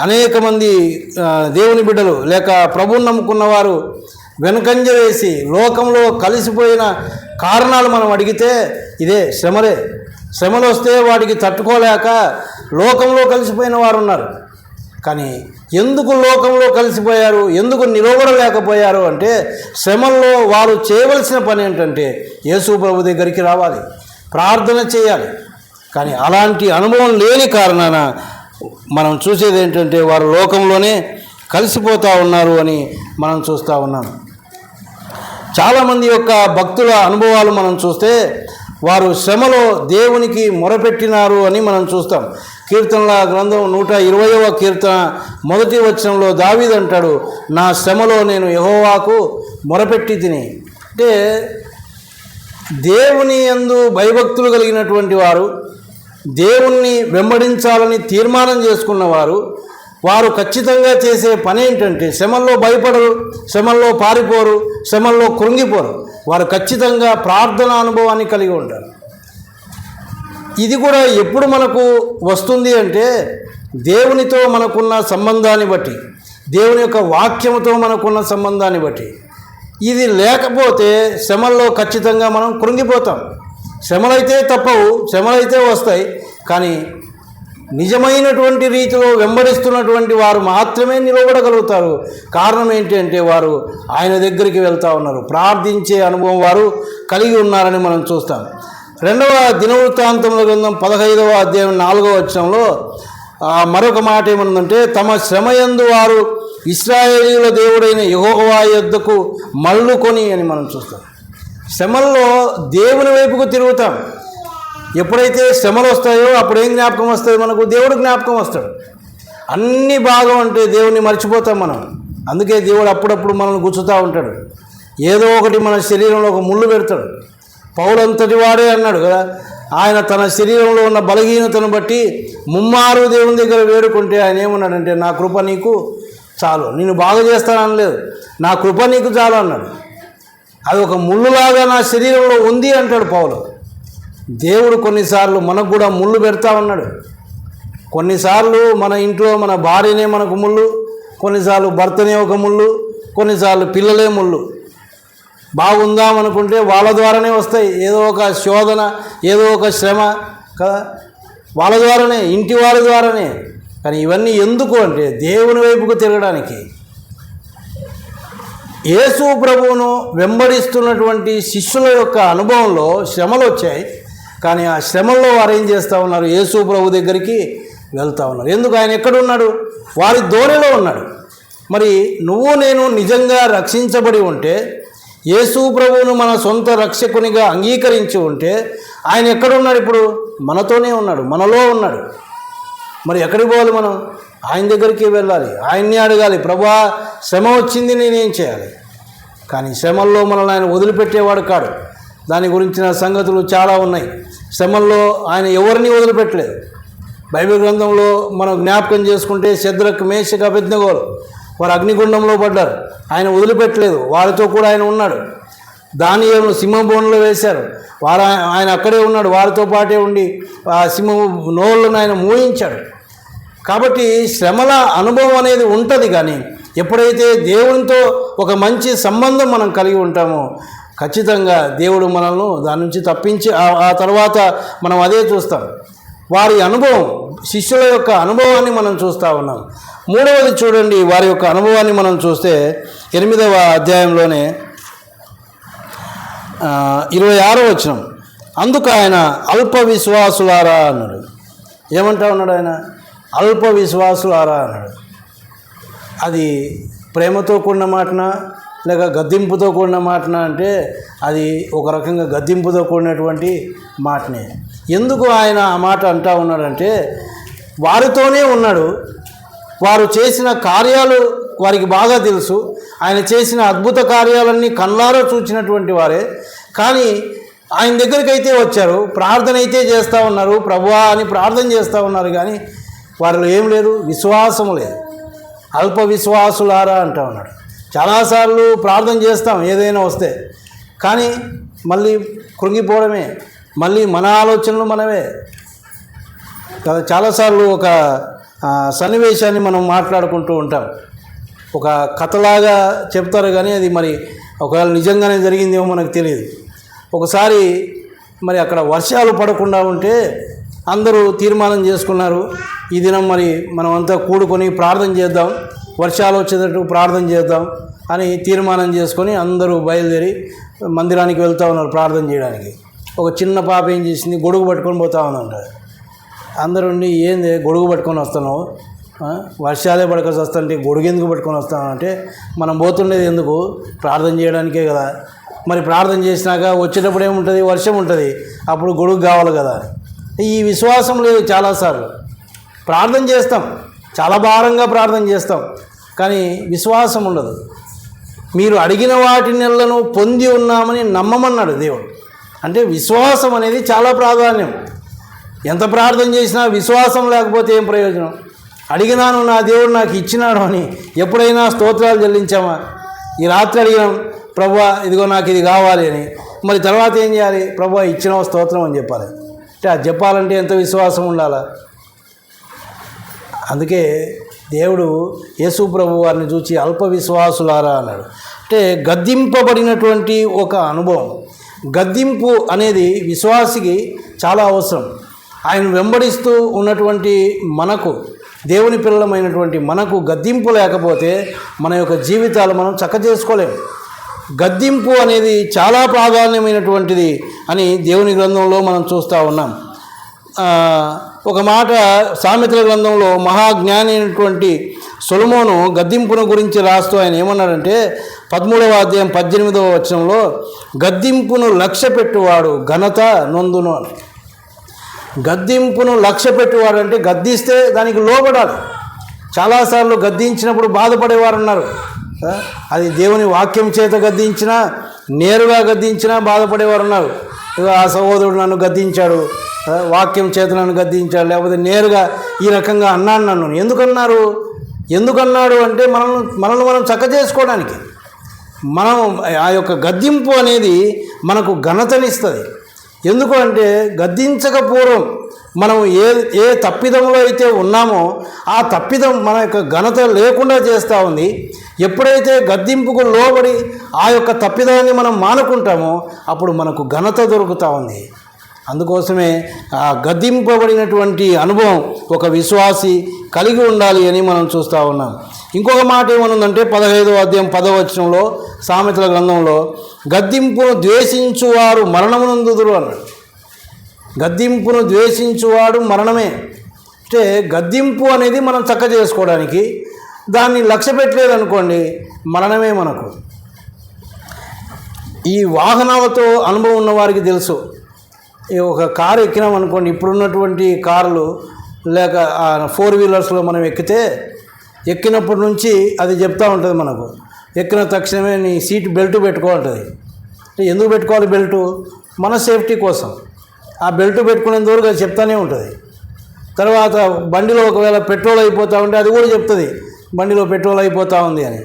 అనేక మంది దేవుని బిడ్డలు లేక ప్రభువుని నమ్ముకున్నవారు వెనుకంజ వేసి లోకంలో కలిసిపోయిన కారణాలు మనం అడిగితే ఇదే శ్రమలే. శ్రమలు వస్తే వాటికి తట్టుకోలేక లోకంలో కలిసిపోయిన వారు ఉన్నారు. కానీ ఎందుకు లోకంలో కలిసిపోయారు, ఎందుకు నిలబడలేకపోయారు అంటే శ్రమల్లో వారు చేయవలసిన పని ఏంటంటే యేసు ప్రభు దగ్గరికి రావాలి, ప్రార్థన చేయాలి. కానీ అలాంటి అనుభవం లేని కారణాన మనం చూసేది ఏంటంటే వారు లోకంలోనే కలిసిపోతూ ఉన్నారు అని మనం చూస్తూ ఉన్నాం. చాలామంది యొక్క భక్తుల అనుభవాలు మనం చూస్తే వారు శ్రమలో దేవునికి మొరపెట్టినారు అని మనం చూస్తాం. కీర్తనల గ్రంథం 120వ కీర్తన 1వ వచనంలో దావీదు అంటాడు, నా శ్రమలో నేను యెహోవాకు మొరపెట్టి తిని. అంటే దేవుని యందు భయభక్తులు కలిగినటువంటి వారు, దేవుణ్ణి వెంబడించాలని తీర్మానం చేసుకున్నవారు, వారు ఖచ్చితంగా చేసే పని ఏంటంటే శ్రమల్లో భయపడరు, శ్రమల్లో పారిపోరు, శ్రమల్లో కృంగిపోరు. వారు ఖచ్చితంగా ప్రార్థన అనుభవాన్ని కలిగి ఉంటారు. ఇది కూడా ఎప్పుడు మనకు వస్తుంది అంటే దేవునితో మనకున్న సంబంధాన్ని బట్టి, దేవుని యొక్క వాక్యముతో మనకున్న సంబంధాన్ని బట్టి. ఇది లేకపోతే శ్రమల్లో ఖచ్చితంగా మనం కృంగిపోతాం. శ్రమలైతే తప్పవు, శ్రమలైతే వస్తాయి. కానీ నిజమైనటువంటి రీతిలో వెంబడిస్తున్నటువంటి వారు మాత్రమే నిలబడగలుగుతారు. కారణం ఏంటి అంటే వారు ఆయన దగ్గరికి వెళ్తూ ఉన్నారు, ప్రార్థించే అనుభవం వారు కలిగి ఉన్నారని మనం చూస్తాం. 2వ దినవృత్తాంతముల గ్రంథం 15వ అధ్యాయం 4వ వచనంలో మరొక మాట ఏముందంటే, తమ శ్రమయందు వారు ఇశ్రాయేలీయుల దేవుడైన యెహోవా యొద్దకు మళ్ళుకొని అని మనం చూస్తాం. శ్రమల్లో దేవుని వైపుకు తిరుగుతాం. ఎప్పుడైతే శ్రమలు వస్తాయో అప్పుడు ఏం జ్ఞాపకం వస్తుంది? మనకు దేవుడు జ్ఞాపకం వస్తాడు. అన్నీ బాగా ఉంటే దేవుణ్ణి మర్చిపోతాం మనం. అందుకే దేవుడు అప్పుడప్పుడు మనల్ని గుచ్చుతూ ఉంటాడు. ఏదో ఒకటి మన శరీరంలో ఒక ముళ్ళు పెడతాడు. పౌలు అంతటి వాడే అన్నాడు కదా, ఆయన తన శరీరంలో ఉన్న బలహీనతను బట్టి ముమ్మారు దేవుని దగ్గర వేడుకుంటే ఆయన ఏమన్నాడంటే, నా కృప నీకు చాలు, నేను బాగు చేస్తాననలేదు, నా కృప నీకు చాలు అన్నాడు. అది ఒక ముళ్ళులాగా నా శరీరంలో ఉంది అంటాడు పౌలు. దేవుడు కొన్నిసార్లు మనకు కూడా ముళ్ళు పెడతా ఉన్నాడు. కొన్నిసార్లు మన ఇంట్లో మన భార్యనే మనకు ముళ్ళు, కొన్నిసార్లు భర్తనే ఒక ముళ్ళు, కొన్నిసార్లు పిల్లలే ముళ్ళు. బాగుందామనుకుంటే వాళ్ళ ద్వారానే వస్తాయి, ఏదో ఒక శోధన, ఏదో ఒక శ్రమ కదా, వాళ్ళ ద్వారానే, ఇంటి వాళ్ళ ద్వారానే. కానీ ఇవన్నీ ఎందుకు అంటే దేవుని వైపుకు తిరగడానికి. యేసు ప్రభువును వెంబడిస్తున్నటువంటి శిష్యుల యొక్క అనుభవంలో శ్రమలు వచ్చాయి. కానీ ఆ శ్రమల్లో వారు ఏం చేస్తూ ఉన్నారు? యేసు ప్రభు దగ్గరికి వెళ్తూ ఉన్నారు. ఎందుకు? ఆయన ఎక్కడున్నాడు? వారి ధోరణిలో ఉన్నాడు. మరి నువ్వు నేను నిజంగా రక్షించబడి ఉంటే, యేసు ప్రభువును మన సొంత రక్షకునిగా అంగీకరించి ఉంటే, ఆయన ఎక్కడున్నాడు? ఇప్పుడు మనతోనే ఉన్నాడు, మనలో ఉన్నాడు. మరి ఎక్కడికి పోవాలి? మనం ఆయన దగ్గరికి వెళ్ళాలి, ఆయన్ని అడగాలి, ప్రభువా శ్రమ వచ్చింది, నేనేం చేయాలి? కానీ శ్రమల్లో మనల్ని ఆయన వదిలిపెట్టేవాడు కాడు. దాని గురించిన సంగతులు చాలా ఉన్నాయి. శ్రమల్లో ఆయన ఎవరిని వదిలిపెట్టలేదు. బైబిల్ గ్రంథంలో మనం జ్ఞాపకం చేసుకుంటే శద్రక్, మేషక్, అబేద్నెగోలు వారు అగ్నిగుండంలో పడ్డారు, ఆయన వదిలిపెట్టలేదు, వారితో కూడా ఆయన ఉన్నాడు. దానియేలును సింహబోనులో వేశారు, ఆయన అక్కడే ఉన్నాడు, వారితో పాటే ఉండి ఆ సింహ నోళ్ళను ఆయన మూయించాడు. కాబట్టి శ్రమల అనుభవం అనేది ఉంటుంది. కానీ ఎప్పుడైతే దేవునితో ఒక మంచి సంబంధం మనం కలిగి ఉంటామో ఖచ్చితంగా దేవుడు మనల్ని దాని నుంచి తప్పించి ఆ తర్వాత మనం అదే చూస్తాం. వారి అనుభవం, శిష్యుల యొక్క అనుభవాన్ని మనం చూస్తూ ఉన్నాం. మూడవది చూడండి, వారి యొక్క అనుభవాన్ని మనం చూస్తే 8వ అధ్యాయంలోనే 26వ వచనం, అందుకు ఆయన అల్ప విశ్వాసులారా అన్నాడు. ఏమంటా ఉన్నాడు ఆయన? అల్ప విశ్వాసులారా అన్నాడు. అది ప్రేమతో కూడిన మాటనా లేక గద్దింపుతో కూడిన మాటనా అంటే అది ఒక రకంగా గద్దింపుతో కూడినటువంటి మాటనే. ఎందుకు ఆయన ఆ మాట అంటా ఉన్నాడంటే, వారితోనే ఉన్నాడు, వారు చేసిన కార్యాలు వారికి బాగా తెలుసు, ఆయన చేసిన అద్భుత కార్యాలన్నీ కళ్ళారా చూచినటువంటి వారే. కానీ ఆయన దగ్గరికి అయితే వచ్చారు, ప్రార్థన అయితే చేస్తూ ఉన్నారు, ప్రభువా అని ప్రార్థన చేస్తూ ఉన్నారు. కానీ వారిలో ఏం లేదు? విశ్వాసం లేదు. అల్ప విశ్వాసులారా అంటూ ఉన్నాడు. చాలాసార్లు ప్రార్థన చేస్తాం ఏదైనా వస్తే, కానీ మళ్ళీ కృంగిపోవడమే, మళ్ళీ మన ఆలోచనలు మనమే కదా. చాలాసార్లు ఒక సన్నివేశాన్ని మనం మాట్లాడుకుంటూ ఉంటాం, ఒక కథలాగా చెప్తారు, కానీ అది మరి ఒకవేళ నిజంగానే జరిగిందేమో మనకు తెలియదు. ఒకసారి మరి అక్కడ వర్షాలు పడకుండా ఉంటే అందరూ తీర్మానం చేసుకున్నారు, ఈ దినం మరి మనమంతా కూడుకొని ప్రార్థన చేద్దాం, వర్షాలు వచ్చేటట్టు ప్రార్థన చేద్దాం అని తీర్మానం చేసుకొని అందరూ బయలుదేరి మందిరానికి వెళ్తూ ఉన్నారు ప్రార్థన చేయడానికి. ఒక చిన్న పాప ఏం చేసింది? గొడుగు పట్టుకొని పోతా ఉందంట. అందరూ ఉండి, ఏంది గొడుగు పట్టుకొని వస్తున్నావు, వర్షాలే పడకసి వస్తుంటే గొడుగు ఎందుకు పట్టుకొని వస్తాను అంటే, మనం పోతుండేది ఎందుకు? ప్రార్థన చేయడానికే కదా. మరి ప్రార్థన చేసినాక వచ్చేటప్పుడు ఏముంటుంది? వర్షం ఉంటుంది, అప్పుడు గొడుగు కావాలి కదా. ఈ విశ్వాసం లేదు. చాలాసార్లు ప్రార్థన చేస్తాం, చాలా భారంగా ప్రార్థన చేస్తాం, కానీ విశ్వాసం ఉండదు. మీరు అడిగిన వాటి నెలను పొంది ఉన్నామని నమ్మమన్నాడు దేవుడు. అంటే విశ్వాసం అనేది చాలా ప్రాధాన్యం. ఎంత ప్రార్థన చేసినా విశ్వాసం లేకపోతే ఏం ప్రయోజనం? అడిగినాను, నా దేవుడు నాకు ఇచ్చినాడు అని ఎప్పుడైనా స్తోత్రాలు చెల్లించామా? ఈ రాత్రి అడిగినాం, ప్రభువా ఇదిగో నాకు ఇది కావాలి అని, మరి తర్వాత ఏం చేయాలి? ప్రభువా ఇచ్చినావు స్తోత్రం అని చెప్పాలి. అంటే అది చెప్పాలంటే ఎంత విశ్వాసం ఉండాలా? అందుకే దేవుడు యేసు ప్రభు వారిని చూచి అల్ప విశ్వాసులారా అన్నాడు. అంటే గద్దింపబడినటువంటి ఒక అనుభవం. గద్దింపు అనేది విశ్వాసికి చాలా అవసరం. ఆయన వెంబడిస్తూ ఉన్నటువంటి మనకు, దేవుని పిల్లలమైనటువంటి మనకు గద్దింపు లేకపోతే మన యొక్క జీవితాలు మనం చక్కచేసుకోలేము. గద్దింపు అనేది చాలా ప్రాధాన్యమైనటువంటిది అని దేవుని గ్రంథంలో మనం చూస్తూ ఉన్నాం. ఒక మాట సామెతల గ్రంథంలో మహాజ్ఞాని అయినటువంటి సొలొమోను గద్దింపును గురించి రాస్తూ ఆయన ఏమన్నాడంటే 13వ అధ్యాయం 18వ వచనంలో, గద్దింపును లక్ష్య పెట్టువాడు ఘనత నొందును. గద్దింపును లక్ష్య పెట్టువాడు అంటే గద్దిస్తే దానికి లోబడాలి. చాలాసార్లు గద్దించినప్పుడు బాధపడేవారు ఉన్నారు. అది దేవుని వాక్యం చేత గద్దించినా, నేరుగా గద్దించినా బాధపడేవారు ఉన్నారు. ఆ సహోదరుడు నన్ను గద్దించాడు, వాక్యం చేత నన్ను గద్దించాడు, లేకపోతే నేరుగా ఈ రకంగా అన్నాడు నన్ను. ఎందుకన్నాడు అంటే మనల్ని మనం చక్క చేసుకోవడానికి. మనం ఆ యొక్క గద్దింపు అనేది మనకు ఘనతనిస్తుంది. ఎందుకు అంటే గద్దించక పూర్వం మనం ఏ తప్పిదంలో అయితే ఉన్నామో ఆ తప్పిదం మన యొక్క ఘనత లేకుండా చేస్తూ ఉంది. ఎప్పుడైతే గద్దింపుకు లోబడి ఆ యొక్క తప్పిదాన్ని మనం మానుకుంటామో అప్పుడు మనకు ఘనత దొరుకుతూ ఉంది. అందుకోసమే ఆ గద్దింపబడినటువంటి అనుభవం ఒక విశ్వాసి కలిగి ఉండాలి అని మనం చూస్తూ ఉన్నాం. ఇంకొక మాట ఏమనుందంటే 15వ అధ్యాయం 10వ వచనంలో సామెతల గ్రంథంలో గద్దింపును ద్వేషించువారు మరణమునందుదురు అన్నాడు. గద్దింపును ద్వేషించువాడు మరణమే. అంటే గద్దింపు అనేది మనం చక్క చేసుకోవడానికి, దాన్ని లక్ష్య పెట్టలేదనుకోండి మరణమే మనకు. ఈ వాహనాలతో అనుభవం ఉన్న వారికి తెలుసు. ఒక కారు ఎక్కినాం అనుకోండి, ఇప్పుడున్నటువంటి కార్లు లేక 4 వీలర్స్లో మనం ఎక్కినప్పటి నుంచి అది చెప్తూ ఉంటుంది మనకు. ఎక్కిన తక్షణమే నీ సీట్ బెల్ట్ పెట్టుకోవాలంటుంది. ఎందుకు పెట్టుకోవాలి బెల్టు? మన సేఫ్టీ కోసం. ఆ బెల్ట్ పెట్టుకునేంత వరకు అది చెప్తానే ఉంటుంది. తర్వాత బండిలో ఒకవేళ పెట్రోల్ అయిపోతూ ఉంటే అది కూడా చెప్తుంది బండిలో పెట్రోల్ అయిపోతూ ఉంది అని.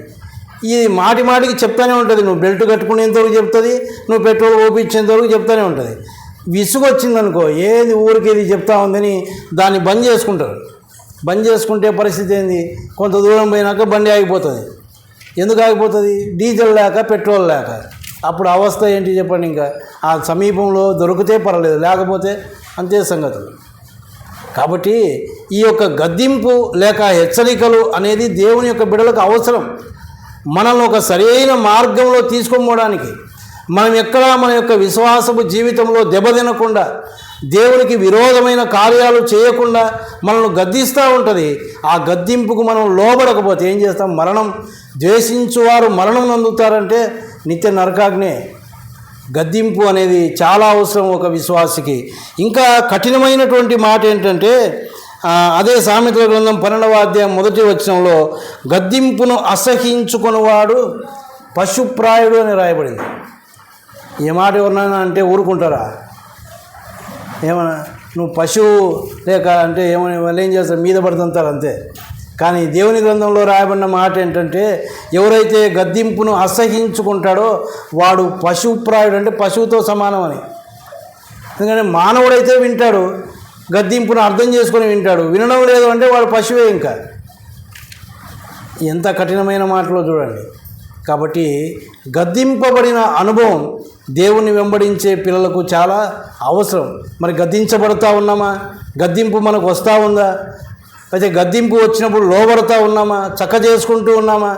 ఈ మాటికి చెప్తానే ఉంటుంది. నువ్వు బెల్ట్ కట్టుకునేంతవరకు చెప్తుంది, నువ్వు పెట్రోల్ ఓపించేంతవరకు చెప్తానే ఉంటుంది. విసుగు వచ్చిందనుకో, ఏది ఊరికి ఇది చెప్తా ఉందని దాన్ని బంద్ చేసుకుంటారు. బంద్ చేసుకుంటే పరిస్థితి ఏంది? కొంత దూరం పోయినాక బండి ఆగిపోతుంది. ఎందుకు ఆగిపోతుంది? డీజిల్ లేక, పెట్రోల్ లేక. అప్పుడు అవస్థ ఏంటి చెప్పండి? ఇంకా ఆ సమీపంలో దొరికితే పర్వాలేదు, లేకపోతే అంతే సంగతులు. కాబట్టి ఈ యొక్క గద్దింపు లేక హెచ్చరికలు అనేది దేవుని యొక్క బిడ్డలకు అవసరం. మనల్ని ఒక సరైన మార్గంలో తీసుకుపోవడానికి, మనం ఎక్కడా మన యొక్క విశ్వాసపు జీవితంలో దెబ్బతినకుండా, దేవునికి విరోధమైన కార్యాలు చేయకుండా మనల్ని గద్దిస్తూ ఉంటుంది. ఆ గద్దింపుకు మనం లోబడకపోతే ఏం చేస్తాం? మరణం. ద్వేషించువారు మరణం నందుతారంటే నిత్య నరకాగ్నే. గద్దింపు అనేది చాలా అవసరం ఒక విశ్వాసికి. ఇంకా కఠినమైనటువంటి మాట ఏంటంటే అదే సామెతల గ్రంథం 12వ అధ్యాయం 1వ వచనంలో గద్దింపును అసహించుకునేవాడు పశుప్రాయుడు అని రాయబడింది. ఏ మాట ఎవరినైనా అంటే ఊరుకుంటారా? ఏమన్నా నువ్వు పశువు లేక అంటే ఏమని వాళ్ళు ఏం చేస్తారు? మీద పడుతుంటారు అంతే. కానీ దేవుని గ్రంథంలో రాయబడిన మాట ఏంటంటే ఎవరైతే గద్దింపును అసహించుకుంటాడో వాడు పశుప్రాయుడు, అంటే పశువుతో సమానం అని. ఎందుకంటే మానవుడైతే వింటాడు, గద్దింపును అర్థం చేసుకొని వింటాడు. వినడం లేదు అంటే వాడు పశువే. ఇంకా ఎంత కఠినమైన మాటలో చూడండి. కాబట్టి గద్దింపబడిన అనుభవం దేవుని వెంబడించే పిల్లలకు చాలా అవసరం. మరి గద్దించబడుతూ ఉన్నామా? గద్దింపు మనకు వస్తూ ఉందా? అయితే గద్దింపు వచ్చినప్పుడు లోబడుతూ ఉన్నామా? చక్క చేసుకుంటూ ఉన్నామా?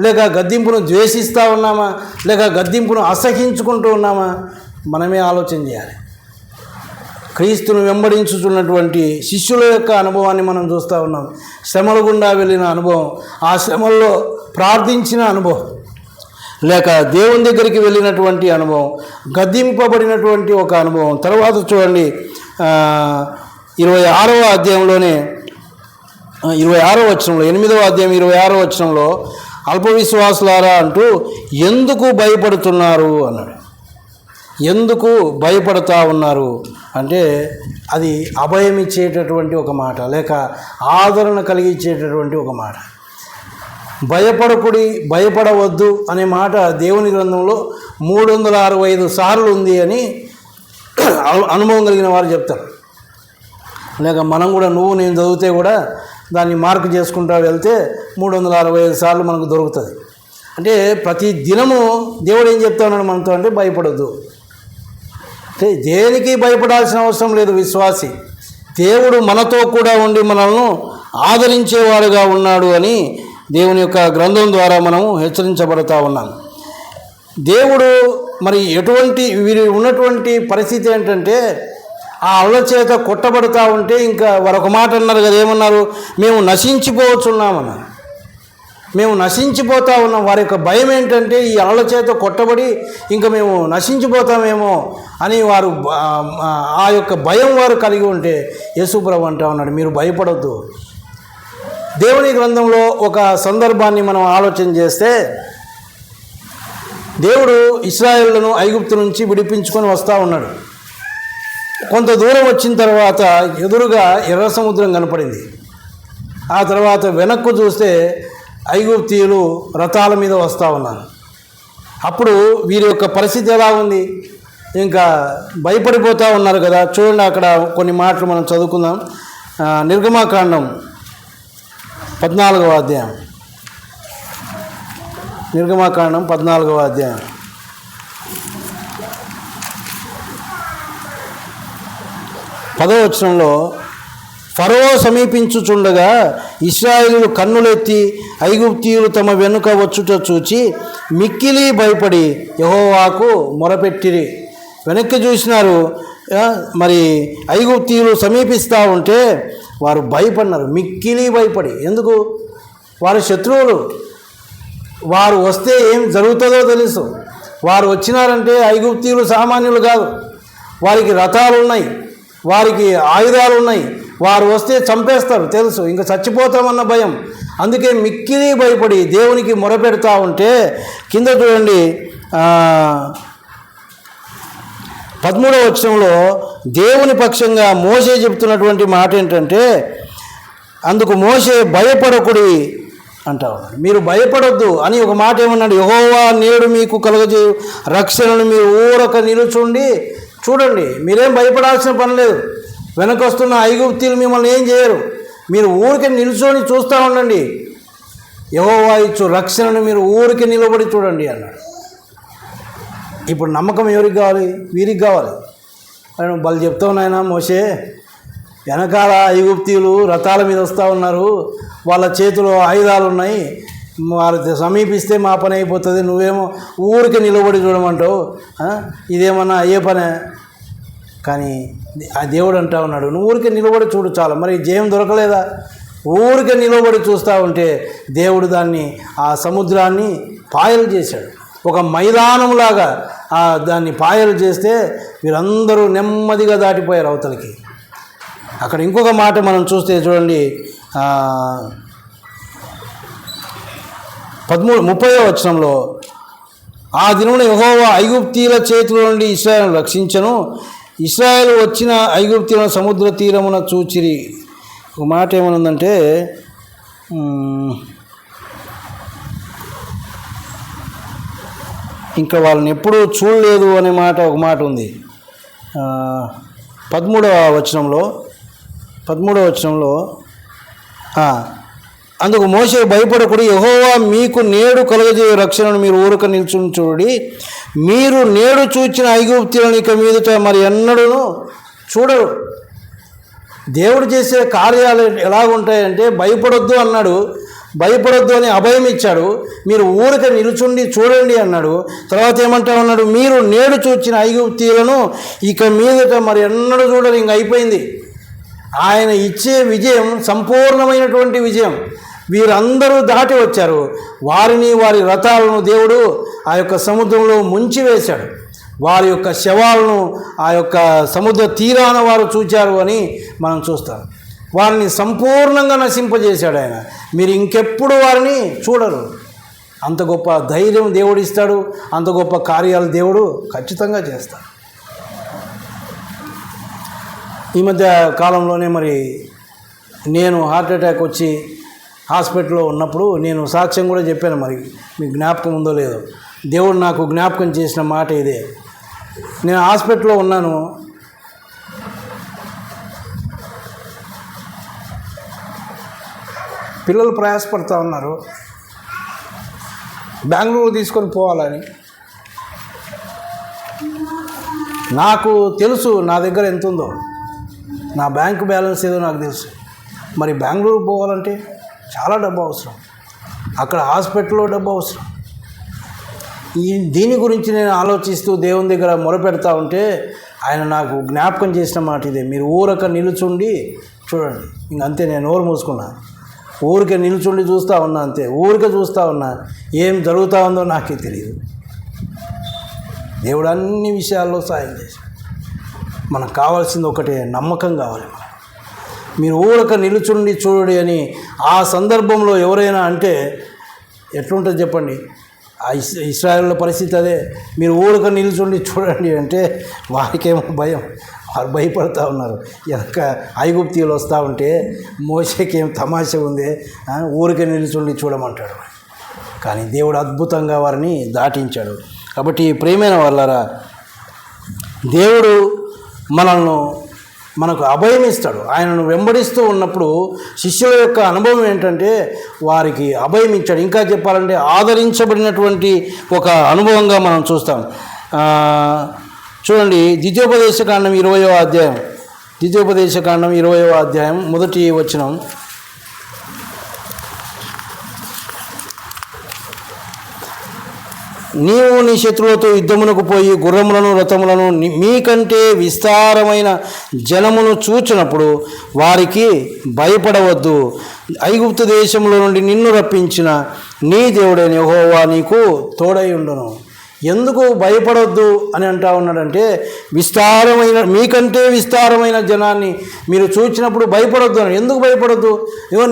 లేక గద్దింపును ద్వేషిస్తూ ఉన్నామా? లేక గద్దింపును అసహించుకుంటూ ఉన్నామా? మనమే ఆలోచన చేయాలి. క్రీస్తును వెంబడించుతున్నటువంటి శిష్యుల యొక్క అనుభవాన్ని మనం చూస్తూ ఉన్నాం. శ్రమల గుండా వెళ్ళిన అనుభవం, ఆ శ్రమల్లో ప్రార్థించిన అనుభవం, లేక దేవుని దగ్గరికి వెళ్ళినటువంటి అనుభవం, గద్దింపబడినటువంటి ఒక అనుభవం. తర్వాత చూడండి 26వ అధ్యాయంలోనే 26వ వచనంలో 8వ అధ్యాయం 26వ వచనంలో అల్ప విశ్వాసులారా అంటూ ఎందుకు భయపడుతున్నారు అన్నాడు. ఎందుకు భయపడుతూ ఉన్నారు అంటే అది అభయం ఇచ్చేటటువంటి ఒక మాట, లేక ఆదరణ కలిగించేటటువంటి ఒక మాట. భయపడవద్దు అనే మాట దేవుని గ్రంథంలో 365 సార్లు ఉంది అని అనుభవం కలిగిన వారు చెప్తారు. లేక మనం కూడా నేను చదివితే కూడా దాన్ని మార్కు చేసుకుంటూ వెళ్తే 365 సార్లు మనకు దొరుకుతుంది. అంటే ప్రతి దినము దేవుడు ఏం చెప్తా ఉన్నాడు మనతో అంటే భయపడొద్దు. అంటే దేనికి భయపడాల్సిన అవసరం లేదు విశ్వాసి. దేవుడు మనతో కూడా ఉండి మనల్ని ఆదరించేవాడుగా ఉన్నాడు అని దేవుని యొక్క గ్రంథం ద్వారా మనము హెచ్చరించబడుతూ ఉన్నాం. దేవుడు మరి వీరు ఉన్నటువంటి పరిస్థితి ఏంటంటే ఆ అల్ల చేత కొట్టబడుతూ ఉంటే ఇంకా వారొక మాట అన్నారు కదా, ఏమన్నారు? మేము నశించిపోవచ్చున్నామన్నారు. మేము నశించిపోతూ ఉన్నాం. వారి యొక్క భయం ఏంటంటే ఈ అల్ల చేత కొట్టబడి ఇంకా మేము నశించిపోతామేమో అని వారు ఆ యొక్క భయం వారు కలిగి ఉంటే యేసుప్రభు అంటా ఉన్నాడు, మీరు భయపడొద్దు. దేవుని గ్రంథంలో ఒక సందర్భాన్ని మనం ఆలోచన చేస్తే, దేవుడు ఇశ్రాయేలును ఐగుప్తు నుంచి విడిపించుకొని వస్తూ ఉన్నాడు. కొంత దూరం వచ్చిన తర్వాత ఎదురుగా ఎర్ర సముద్రం కనపడింది. ఆ తర్వాత వెనక్కు చూస్తే ఐగుప్తీయులు రథాల మీద వస్తూ ఉన్నారు. అప్పుడు వీరి యొక్క పరిస్థితి ఎలా ఉంది? ఇంకా భయపడిపోతూ ఉన్నారు కదా. చూడండి, అక్కడ కొన్ని మాటలు మనం చదువుకుందాం. నిర్గమాకాండం 14వ అధ్యాయం. నిర్గమాకాండం 14వ అధ్యాయం 10వ వచనంలో, ఫరో సమీపించుచుండగా ఇశ్రాయేలీయులు కన్నులెత్తి ఐగుప్తీయులు తమ వెనుక వచ్చుట చూచి మిక్కిలి భయపడి యెహోవాకు మొరపెట్టిరి. వెనక్కి చూసినారు, మరి ఐగుప్తీయులు సమీపిస్తూ ఉంటే వారు భయపడినారు, మిక్కిలి భయపడి. ఎందుకు? వారి శత్రువులు. వారు వస్తే ఏం జరుగుతుందో తెలుసు. వారు వచ్చినారంటే ఐగుప్తీయులు సామాన్యులు కాదు. వారికి రథాలు ఉన్నాయి, వారికి ఆయుధాలు ఉన్నాయి. వారు వస్తే చంపేస్తారు తెలుసు, ఇంకా చచ్చిపోతామన్న భయం. అందుకే మిక్కిలి భయపడి దేవునికి మొరపెడతా ఉంటే కింద చూడండి 13వ వచనంలో దేవుని పక్షంగా మోషే చెప్తున్నటువంటి మాట ఏంటంటే, అందుకు మోషే భయపడకుడి అంటా ఉన్నాడు. మీరు భయపడొద్దు అని ఒక మాట ఏమన్నాడు? యెహోవా నేడు మీకు కలుగజేయు రక్షణను మీరు ఊరక నిలుచుండి చూడండి. మీరేం భయపడాల్సిన పని లేదు. వెనకొస్తున్న ఐగుప్తీయులు మిమ్మల్ని ఏం చేయరు. మీరు ఊరికి నిల్చొని చూస్తూ ఉండండి. యెహోవా ఇచ్చు రక్షణను మీరు ఊరికి నిలబడి చూడండి అన్నాడు. ఇప్పుడు నమ్మకం ఎవరికి కావాలి? వీరికి కావాలి. వాళ్ళు చెప్తా ఉన్నాయన మోషే, వెనకాల ఐగుప్తీయులు రథాల మీద వస్తూ ఉన్నారు, వాళ్ళ చేతిలో ఆయుధాలు ఉన్నాయి, వారు సమీపిస్తే మా పని అయిపోతుంది, నువ్వేమో ఊరికి నిలబడి చూడమంటావు, ఇదేమన్నా అయ్యే పనే? కానీ ఆ దేవుడు అంటా ఉన్నాడు, నువ్వు ఊరికే నిలబడి చూడు చాలు. మరి జయం దొరకలేదా? ఊరికే నిలబడి చూస్తూ ఉంటే దేవుడు దాన్ని, ఆ సముద్రాన్ని పాయలు చేశాడు. ఒక మైదానంలాగా దాన్ని పాయలు చేస్తే వీరందరూ నెమ్మదిగా దాటిపోయారు అవతలికి. అక్కడ ఇంకొక మాట మనం చూస్తే చూడండి, 30వ వచనంలో, ఆ దినమున యెహోవా ఐగుప్తీయుల చేతుల నుండి ఇశ్రాయేలును రక్షించెను, ఇశ్రాయేలు వచ్చిన ఐగుప్తీయులను సముద్ర తీరమున చూచిరి. ఒక మాట ఏమనుందంటే, ఇంకా వాళ్ళని ఎప్పుడూ చూడలేదు అనే మాట ఒక మాట ఉంది. 13వ వచనంలో అందుకు మోషే భయపడకుడి, యెహోవా మీకు నేడు కలుగజేయ రక్షణను మీరు ఊరక నిల్చుని చూడండి. మీరు నేడు చూచిన ఐగుప్తీయులను ఇక మీదట మరి ఎన్నడూను చూడరు. దేవుడు చేసే కార్యాలు ఎలాగుంటాయంటే, భయపడొద్దు అన్నాడు, భయపడొద్దు అని అభయం ఇచ్చాడు. మీరు ఊరిక నిలుచుండి చూడండి అన్నాడు. తర్వాత ఏమంటా ఉన్నాడు? మీరు నేడు చూచిన ఐగుప్తీయులను ఇక మీదట మరి ఎన్నడూ చూడరు. ఇంక అయిపోయింది. ఆయన ఇచ్చే విజయం సంపూర్ణమైనటువంటి విజయం. వీరందరూ దాటి వచ్చారు. వారిని, వారి రథాలను దేవుడు ఆ యొక్క సముద్రంలో ముంచివేశాడు. వారి యొక్క శవాలను ఆ యొక్క సముద్ర తీరాన వారు చూచారు అని మనం చూస్తాం. వారిని సంపూర్ణంగా నశింపజేశాడు ఆయన. మీరు ఇంకెప్పుడు వారిని చూడరు. అంత గొప్ప ధైర్యం దేవుడు ఇస్తాడు, అంత గొప్ప కార్యాలు దేవుడు ఖచ్చితంగా చేస్తాడు. ఈ మధ్య కాలంలోనే మరి నేను హార్ట్ అటాక్ వచ్చి హాస్పిటల్లో ఉన్నప్పుడు నేను సాక్ష్యం కూడా చెప్పాను. మరి మీకు జ్ఞాపకం ఉందో లేదో, దేవుడు నాకు జ్ఞాపకం చేసిన మాట ఇదే. నేను హాస్పిటల్లో ఉన్నాను. పిల్లలు ప్రయాసపడుతూ ఉన్నారు బెంగళూరు తీసుకొని పోవాలని. నాకు తెలుసు నా దగ్గర ఎంత ఉందో, నా బ్యాంకు బ్యాలెన్స్ ఏదో నాకు తెలుసు. మరి బెంగళూరు పోవాలంటే చాలా డబ్బు అవసరం, అక్కడ హాస్పిటల్లో డబ్బు అవసరం. దీని గురించి నేను ఆలోచిస్తూ దేవుని దగ్గర మొరపెడతా ఉంటే ఆయన నాకు జ్ఞాపకం చేసిన మాట ఇదే, మీరు ఊరక నిలుచుండి చూడండి. ఇంకంతే, నేను నోరు మూసుకున్నా, ఊరికే నిలుచుండి చూస్తూ ఉన్నా, అంతే. ఊరికే చూస్తూ ఉన్నా, ఏం జరుగుతూ ఉందో నాకే తెలియదు. దేవుడు అన్ని విషయాల్లో సాయం చేశాడు. మనకు కావాల్సింది ఒకటే, నమ్మకం కావాలి. మీరు ఊరక నిలుచుండి చూడండి అని ఆ సందర్భంలో ఎవరైనా అంటే ఎట్లుంటుంది చెప్పండి? ఇశ్రాయేలు పరిస్థితి అదే. మీరు ఊరిక నిల్చుండి చూడండి అంటే వారికేమో భయం, వారు భయపడుతూ ఉన్నారు. వెనక ఐగుప్తీయులు వస్తూ ఉంటే మోషేకేం తమాషా ఉంది, ఊరికే నిల్చుండి చూడమంటాడు. కానీ దేవుడు అద్భుతంగా వారిని దాటించాడు. కాబట్టి ప్రియమైన వాళ్ళారా, దేవుడు మనకు అభయం ఇస్తాడు. ఆయనను వెంబడిస్తూ ఉన్నప్పుడు శిష్యుల యొక్క అనుభవం ఏంటంటే వారికి అభయం ఇచ్చాడు. ఇంకా చెప్పాలంటే ఆదరించబడినటువంటి ఒక అనుభవంగా మనం చూస్తాం. చూడండి, ద్వితీయోపదేశకాండం 20వ అధ్యాయం, ద్వితీయోపదేశకాండం 20వ అధ్యాయం మొదటి వచనం. నీవు నీ శత్రువులతో యుద్ధమునకు పోయి గుర్రములను రథములను మీకంటే విస్తారమైన జనమును చూచినప్పుడు వారికి భయపడవద్దు. ఐగుప్తు దేశంలో నుండి నిన్ను రప్పించిన నీ దేవుడైన యెహోవా నీకు తోడై ఉండును. ఎందుకు భయపడవద్దు అని అంటా ఉన్నాడంటే, మీకంటే విస్తారమైన జనాన్ని మీరు చూచినప్పుడు భయపడొద్దు అని. ఎందుకు భయపడొద్దు?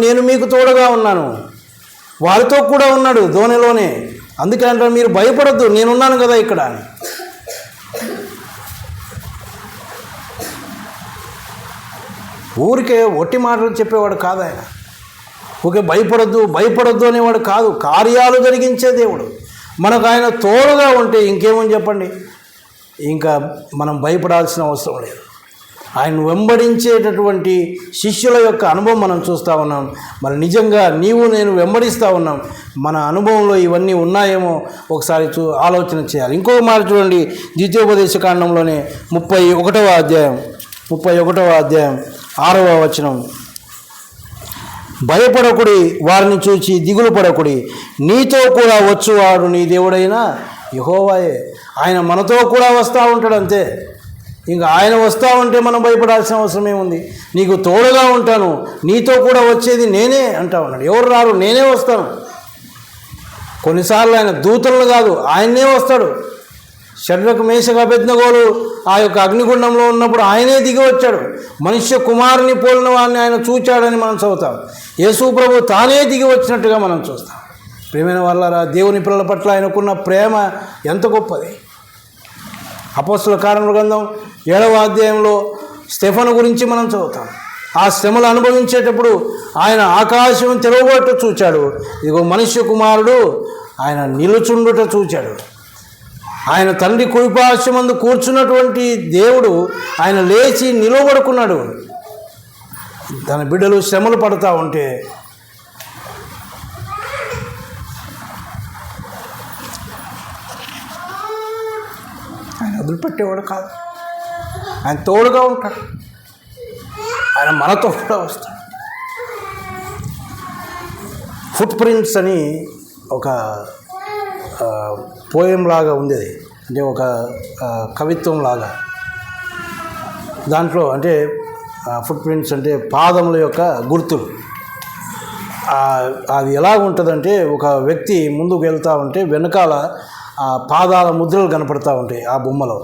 నేను మీకు తోడుగా ఉన్నాను, వారితో కూడా ఉన్నాడు ధోనిలోనే. అందుకే అంటారు మీరు భయపడద్దు, నేనున్నాను కదా ఇక్కడ అని. ఊరికే ఒట్టి మాటలు చెప్పేవాడు కాదు ఆయన. ఊరికే భయపడొద్దు అనేవాడు కాదు. కార్యాలు జరిగించే దేవుడు. మనకు ఆయన తోడుగా ఉంటే ఇంకేమని చెప్పండి, ఇంకా మనం భయపడాల్సిన అవసరం లేదు. ఆయన వెంబడించేటటువంటి శిష్యుల యొక్క అనుభవం మనం చూస్తూ ఉన్నాం. మరి నిజంగా నేను వెంబడిస్తూ ఉన్నాం. మన అనుభవంలో ఇవన్నీ ఉన్నాయేమో ఒకసారి ఆలోచన చేయాలి. ఇంకొక మాట చూడండి, ద్వితీయోపదేశకాండంలోనే 31వ అధ్యాయం 6వ వచనం. భయపడకుడి, వారిని చూచి దిగులు పడకుడి, నీతో కూడా వచ్చువాడు నీ దేవుడైన యెహోవాయే. ఆయన మనతో కూడా వస్తూ ఉంటాడు అంతే. ఇంకా ఆయన వస్తూ ఉంటే మనం భయపడాల్సిన అవసరం ఏముంది? నీకు తోడుగా ఉంటాను, నీతో కూడా వచ్చేది నేనే అంటా ఉన్నాడు. ఎవరు రారు, నేనే వస్తాను. కొన్నిసార్లు ఆయన దూతలను కాదు, ఆయన్నే వస్తాడు. షడ్రకు మేషకు అబేద్నెగోలు ఆ యొక్క అగ్నిగుండంలో ఉన్నప్పుడు ఆయనే దిగి వచ్చాడు. మనుష్య కుమారుని పోలిన వాడిని ఆయన చూచాడని మనం చదువుతాం. యేసు ప్రభు తానే దిగి వచ్చినట్టుగా మనం చూస్తాం. ప్రియమైన వాళ్ళారా, దేవుని పిల్లల పట్ల ఆయనకున్న ప్రేమ ఎంత గొప్పది. అపోస్తలుల కార్యముల గ్రంథం 7వ అధ్యాయంలో స్టెఫను గురించి మనం చదువుతాం. ఆ శ్రమలు అనుభవించేటప్పుడు ఆయన ఆకాశం తెరవబట్టు చూచాడు. ఇదిగో మనుష్య కుమారుడు ఆయన నిలుచుండుట చూచాడు. ఆయన తండ్రి కుడిపార్శ్వమందు కూర్చున్నటువంటి దేవుడు ఆయన లేచి నిలబడుకున్నాడు. తన బిడ్డలు శ్రమలు పడుతూ ఉంటే ఆయన వదిలిపెట్టేవాడు కాదు. ఆయన తోడుగా ఉంటాడు. ఆయన మనతో కూడా వస్తాడు. ఫుట్ ప్రింట్స్ అని ఒక పోయం లాగా ఉంది. అది అంటే ఒక కవిత్వం లాగా. దాంట్లో అంటే ఫుట్ ప్రింట్స్ అంటే పాదముల యొక్క గుర్తులు. అది ఎలా ఉంటుందంటే, ఒక వ్యక్తి ముందుకు వెళ్తూ ఉంటే వెనకాల ఆ పాదాల ముద్రలు కనపడతా ఉంటాయి ఆ బొమ్మలో.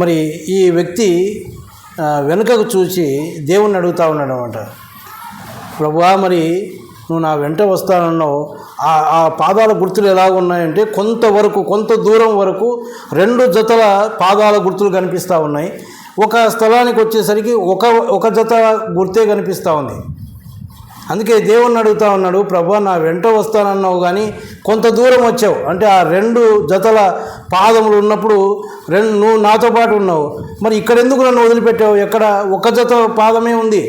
మరి ఈ వ్యక్తి వెనుకకు చూసి దేవుణ్ణి అడుగుతూ ఉన్నాడు అన్నమాట. ప్రభువా, మరి నువ్వు నా వెంట వస్తానన్నావు, ఆ పాదాల గుర్తులు ఎలాగున్నాయంటే కొంత దూరం వరకు 2 జతల పాదాల గుర్తులు కనిపిస్తూ ఉన్నాయి. ఒక స్థలానికి వచ్చేసరికి ఒక జత గుర్తే కనిపిస్తూ ఉంది. అందుకే దేవుణ్ణి అడుగుతూ ఉన్నాడు, ప్రభువా నా వెంట వస్తానన్నావు కానీ కొంత దూరం వచ్చావు, అంటే ఆ 2 జతల పాదములు ఉన్నప్పుడు నువ్వు నాతో పాటు ఉన్నావు, మరి ఇక్కడ ఎందుకు నన్ను వదిలిపెట్టావు? ఎక్కడ ఒక జత పాదమే ఉంది,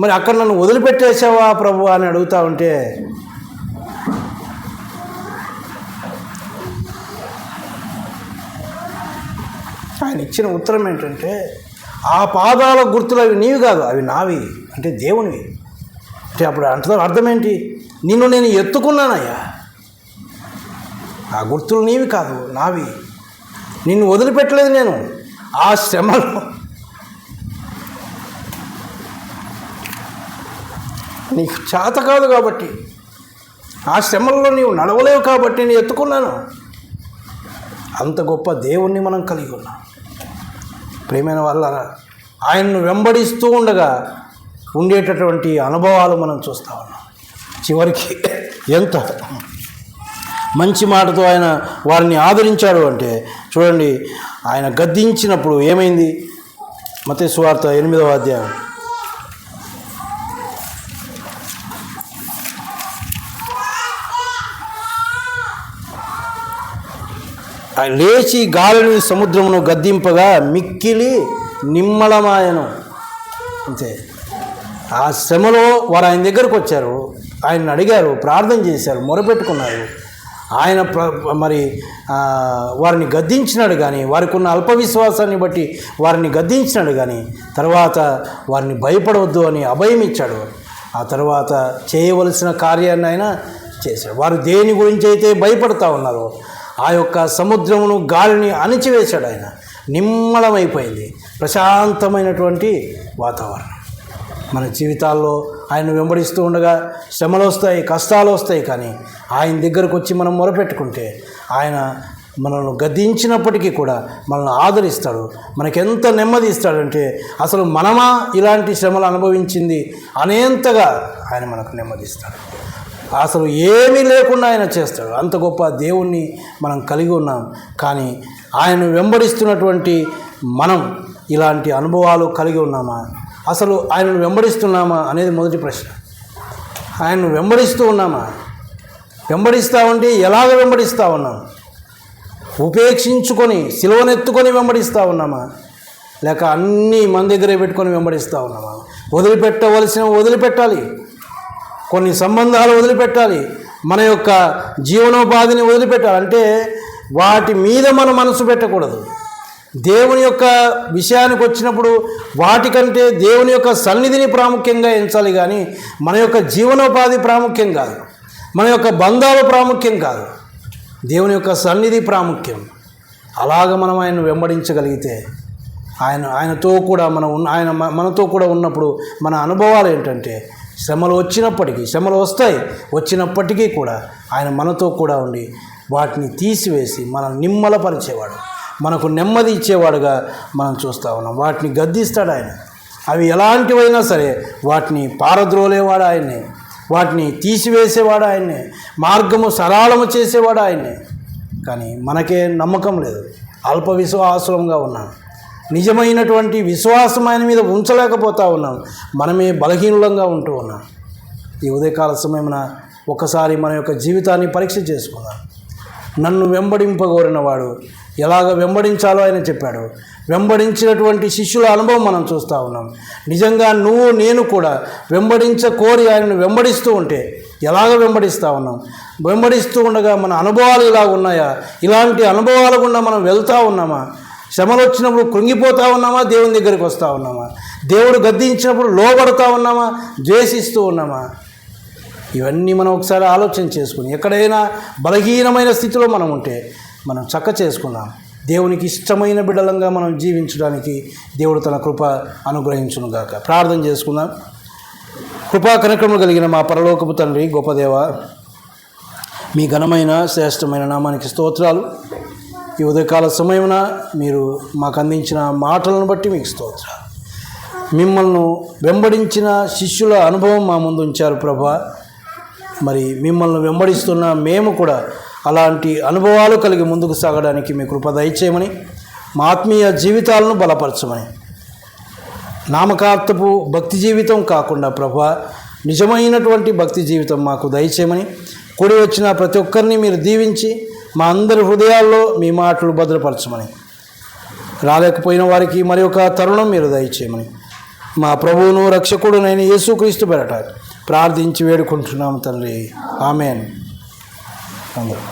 మరి అక్కడ నన్ను వదిలిపెట్టేసావా ప్రభు అని అడుగుతూ ఉంటే ఆయన ఇచ్చిన ఉత్తరం ఏంటంటే, ఆ పాదాల గుర్తులు అవి నీవి కాదు, అవి నావి, అంటే దేవునివి. అంటే అప్పుడు అర్థం ఏంటి? నిన్ను నేను ఎత్తుకున్నానయ్యా, ఆ గుర్తులు నీవి కాదు, నావి. నిన్ను వదిలిపెట్టలేదు నేను. ఆ శ్రమలో నీకు చేత కాదు కాబట్టి, ఆ శ్రమల్లో నీవు నడవలేవు కాబట్టి నేను ఎత్తుకున్నాను. అంత గొప్ప దేవుణ్ణి మనం కలిగి ఉన్నాం. ప్రియమైన వాళ్ళారా, ఆయన్ను వెంబడిస్తూ ఉండగా ఉండేటటువంటి అనుభవాలు మనం చూస్తూ ఉన్నాం. చివరికి ఎంత మంచి మాటతో ఆయన వారిని ఆదరించాడు అంటే చూడండి, ఆయన గద్దించినప్పుడు ఏమైంది? మత్తయి సువార్త 8వ అధ్యాయం ఆయన లేచి గాలిని సముద్రమును గద్దింపగా మిక్కిలి నిమ్మళమాయను. అంతే. ఆ శ్రమలో వారు ఆయన దగ్గరకు వచ్చారు, ఆయన్ని అడిగారు, ప్రార్థన చేశారు, మొరపెట్టుకున్నారు. ఆయన మరి వారిని గద్దించినాడు కానీ, వారికి ఉన్న అల్ప విశ్వాసాన్ని బట్టి వారిని గద్దించినాడు కానీ తర్వాత వారిని భయపడవద్దు అని అభయం ఇచ్చాడు. ఆ తర్వాత చేయవలసిన కార్యాన్ని ఆయన చేశాడు. వారు దేని గురించి అయితే భయపడతా ఉన్నారో ఆ యొక్క సముద్రమును గాలిని అణిచివేశాడు. ఆయన నిమ్మళమైపోయింది, ప్రశాంతమైనటువంటి వాతావరణం. మన జీవితాల్లో ఆయన వెంబడిస్తూ ఉండగా శ్రమలు వస్తాయి, కష్టాలు వస్తాయి, కానీ ఆయన దగ్గరకు వచ్చి మనం మొరపెట్టుకుంటే ఆయన మనల్ని గద్దించినప్పటికీ కూడా మనల్ని ఆదరిస్తాడు. మనకెంత నెమ్మది ఇస్తాడంటే అసలు మనమా ఇలాంటి శ్రమలు అనుభవించింది అనేంతగా ఆయన మనకు నెమ్మదిస్తాడు. అసలు ఏమీ లేకుండా ఆయన చేస్తాడు. అంత గొప్ప దేవుణ్ణి మనం కలిగి ఉన్నాం. కానీ ఆయన వెంబడిస్తున్నటువంటి మనం ఇలాంటి అనుభవాలు కలిగి ఉన్నామా? అసలు ఆయనను వెంబడిస్తున్నామా అనేది మొదటి ప్రశ్న. ఆయనను వెంబడిస్తూ ఉన్నామా? వెంబడిస్తూ ఉంటే ఎలాగ వెంబడిస్తూ ఉన్నాం? ఉపేక్షించుకొని సిలువనెత్తుకొని వెంబడిస్తూ ఉన్నామా? లేక అన్నీ మన దగ్గరే పెట్టుకొని వెంబడిస్తూ ఉన్నామా? వదిలిపెట్టాలి, కొన్ని సంబంధాలు వదిలిపెట్టాలి, మన యొక్క జీవనోపాధిని వదిలిపెట్టాలి. అంటే వాటి మీద మన మనసు పెట్టకూడదు. దేవుని యొక్క విషయానికి వచ్చినప్పుడు వాటికంటే దేవుని యొక్క సన్నిధిని ప్రాముఖ్యంగా ఎంచాలి కానీ మన యొక్క జీవనోపాధి ప్రాముఖ్యం కాదు, మన యొక్క బంధాలు ప్రాముఖ్యం కాదు, దేవుని యొక్క సన్నిధి ప్రాముఖ్యం. అలాగ మనం ఆయనను వెంబడించగలిగితే ఆయనతో కూడా ఆయన మనతో కూడా ఉన్నప్పుడు మన అనుభవాలు ఏంటంటే శ్రమలు వచ్చినప్పటికీ కూడా ఆయన మనతో కూడా ఉండి వాటిని తీసివేసి మనం నిమ్మలపరిచేవాడు, మనకు నెమ్మది ఇచ్చేవాడుగా మనం చూస్తూ ఉన్నాం. వాటిని గద్దిస్తాడు ఆయన. అవి ఎలాంటివైనా సరే వాటిని పారద్రోలేవాడు ఆయన్నే, వాటిని తీసివేసేవాడు ఆయన్నే, మార్గము సరళము చేసేవాడు ఆయన్నే. కానీ మనకే నమ్మకం లేదు, అల్ప విశ్వాసంగా ఉన్నాం, నిజమైనటువంటి విశ్వాసం ఆయన మీద ఉంచలేకపోతూ ఉన్నాం, మనమే బలహీనులంగా ఉంటూ ఉన్నాం. ఈ ఉదయకాల సమయమున ఒకసారి మన యొక్క జీవితాన్ని పరీక్ష చేసుకుందాం. నన్ను వెంబడింపగోరిన వాడు ఎలాగ వెంబడించాలో ఆయన చెప్పాడు. వెంబడించినటువంటి శిష్యుల అనుభవం మనం చూస్తూ ఉన్నాం. నిజంగా నేను కూడా కోరి ఆయనను వెంబడిస్తూ ఉంటే ఎలాగ వెంబడిస్తూ ఉన్నాం? వెంబడిస్తూ ఉండగా మన అనుభవాలు ఇలా ఉన్నాయా? ఇలాంటి అనుభవాల గుండా మనం వెళ్తూ ఉన్నామా? శ్రమలు వచ్చినప్పుడు కృంగిపోతూ ఉన్నామా? దేవుని దగ్గరికి వస్తూ ఉన్నామా? దేవుడు గద్దించినప్పుడు లోబడుతూ ఉన్నామా? ద్వేషిస్తూ ఉన్నామా? ఇవన్నీ మనం ఒకసారి ఆలోచన చేసుకుని ఎక్కడైనా బలహీనమైన స్థితిలో మనం ఉంటే మనం చక్క చేసుకుందాం. దేవునికి ఇష్టమైన బిడ్డలంగా మనం జీవించడానికి దేవుడు తన కృప అనుగ్రహించునుగాక. ప్రార్థన చేసుకుందాం. కృపా కనికరము కలిగిన మా పరలోకపు తండ్రి, గొప్ప దేవ, మీ ఘనమైన శ్రేష్టమైన నామానికి స్తోత్రాలు. ఈ ఉదయకాల సమయమున మీరు మాకు అందించిన మాటలను బట్టి మీకు స్తోత్రాలు. మిమ్మల్ని వెంబడించిన శిష్యుల అనుభవం మా ముందు ఉంచారు ప్రభా. మరి మిమ్మల్ని వెంబడిస్తున్న మేము కూడా అలాంటి అనుభవాలు కలిగి ముందుకు సాగడానికి మీ కృప దయచేయమని, మా ఆత్మీయ జీవితాలను బలపరచమని, నామకార్థపు భక్తి జీవితం కాకుండా ప్రభా నిజమైనటువంటి భక్తి జీవితం మాకు దయచేయమని, కూడి వచ్చిన ప్రతి ఒక్కరిని మీరు దీవించి మా అందరి హృదయాల్లో మీ మాటలు భద్రపరచమని, రాలేకపోయిన వారికి మరి ఒక తరుణం మీరు దయచేయమని మా ప్రభువును రక్షకుడునైన యేసుక్రీస్తు పేరట ప్రార్థించి వేడుకుంటున్నాము తండ్రి. ఆమేన్. అందరూ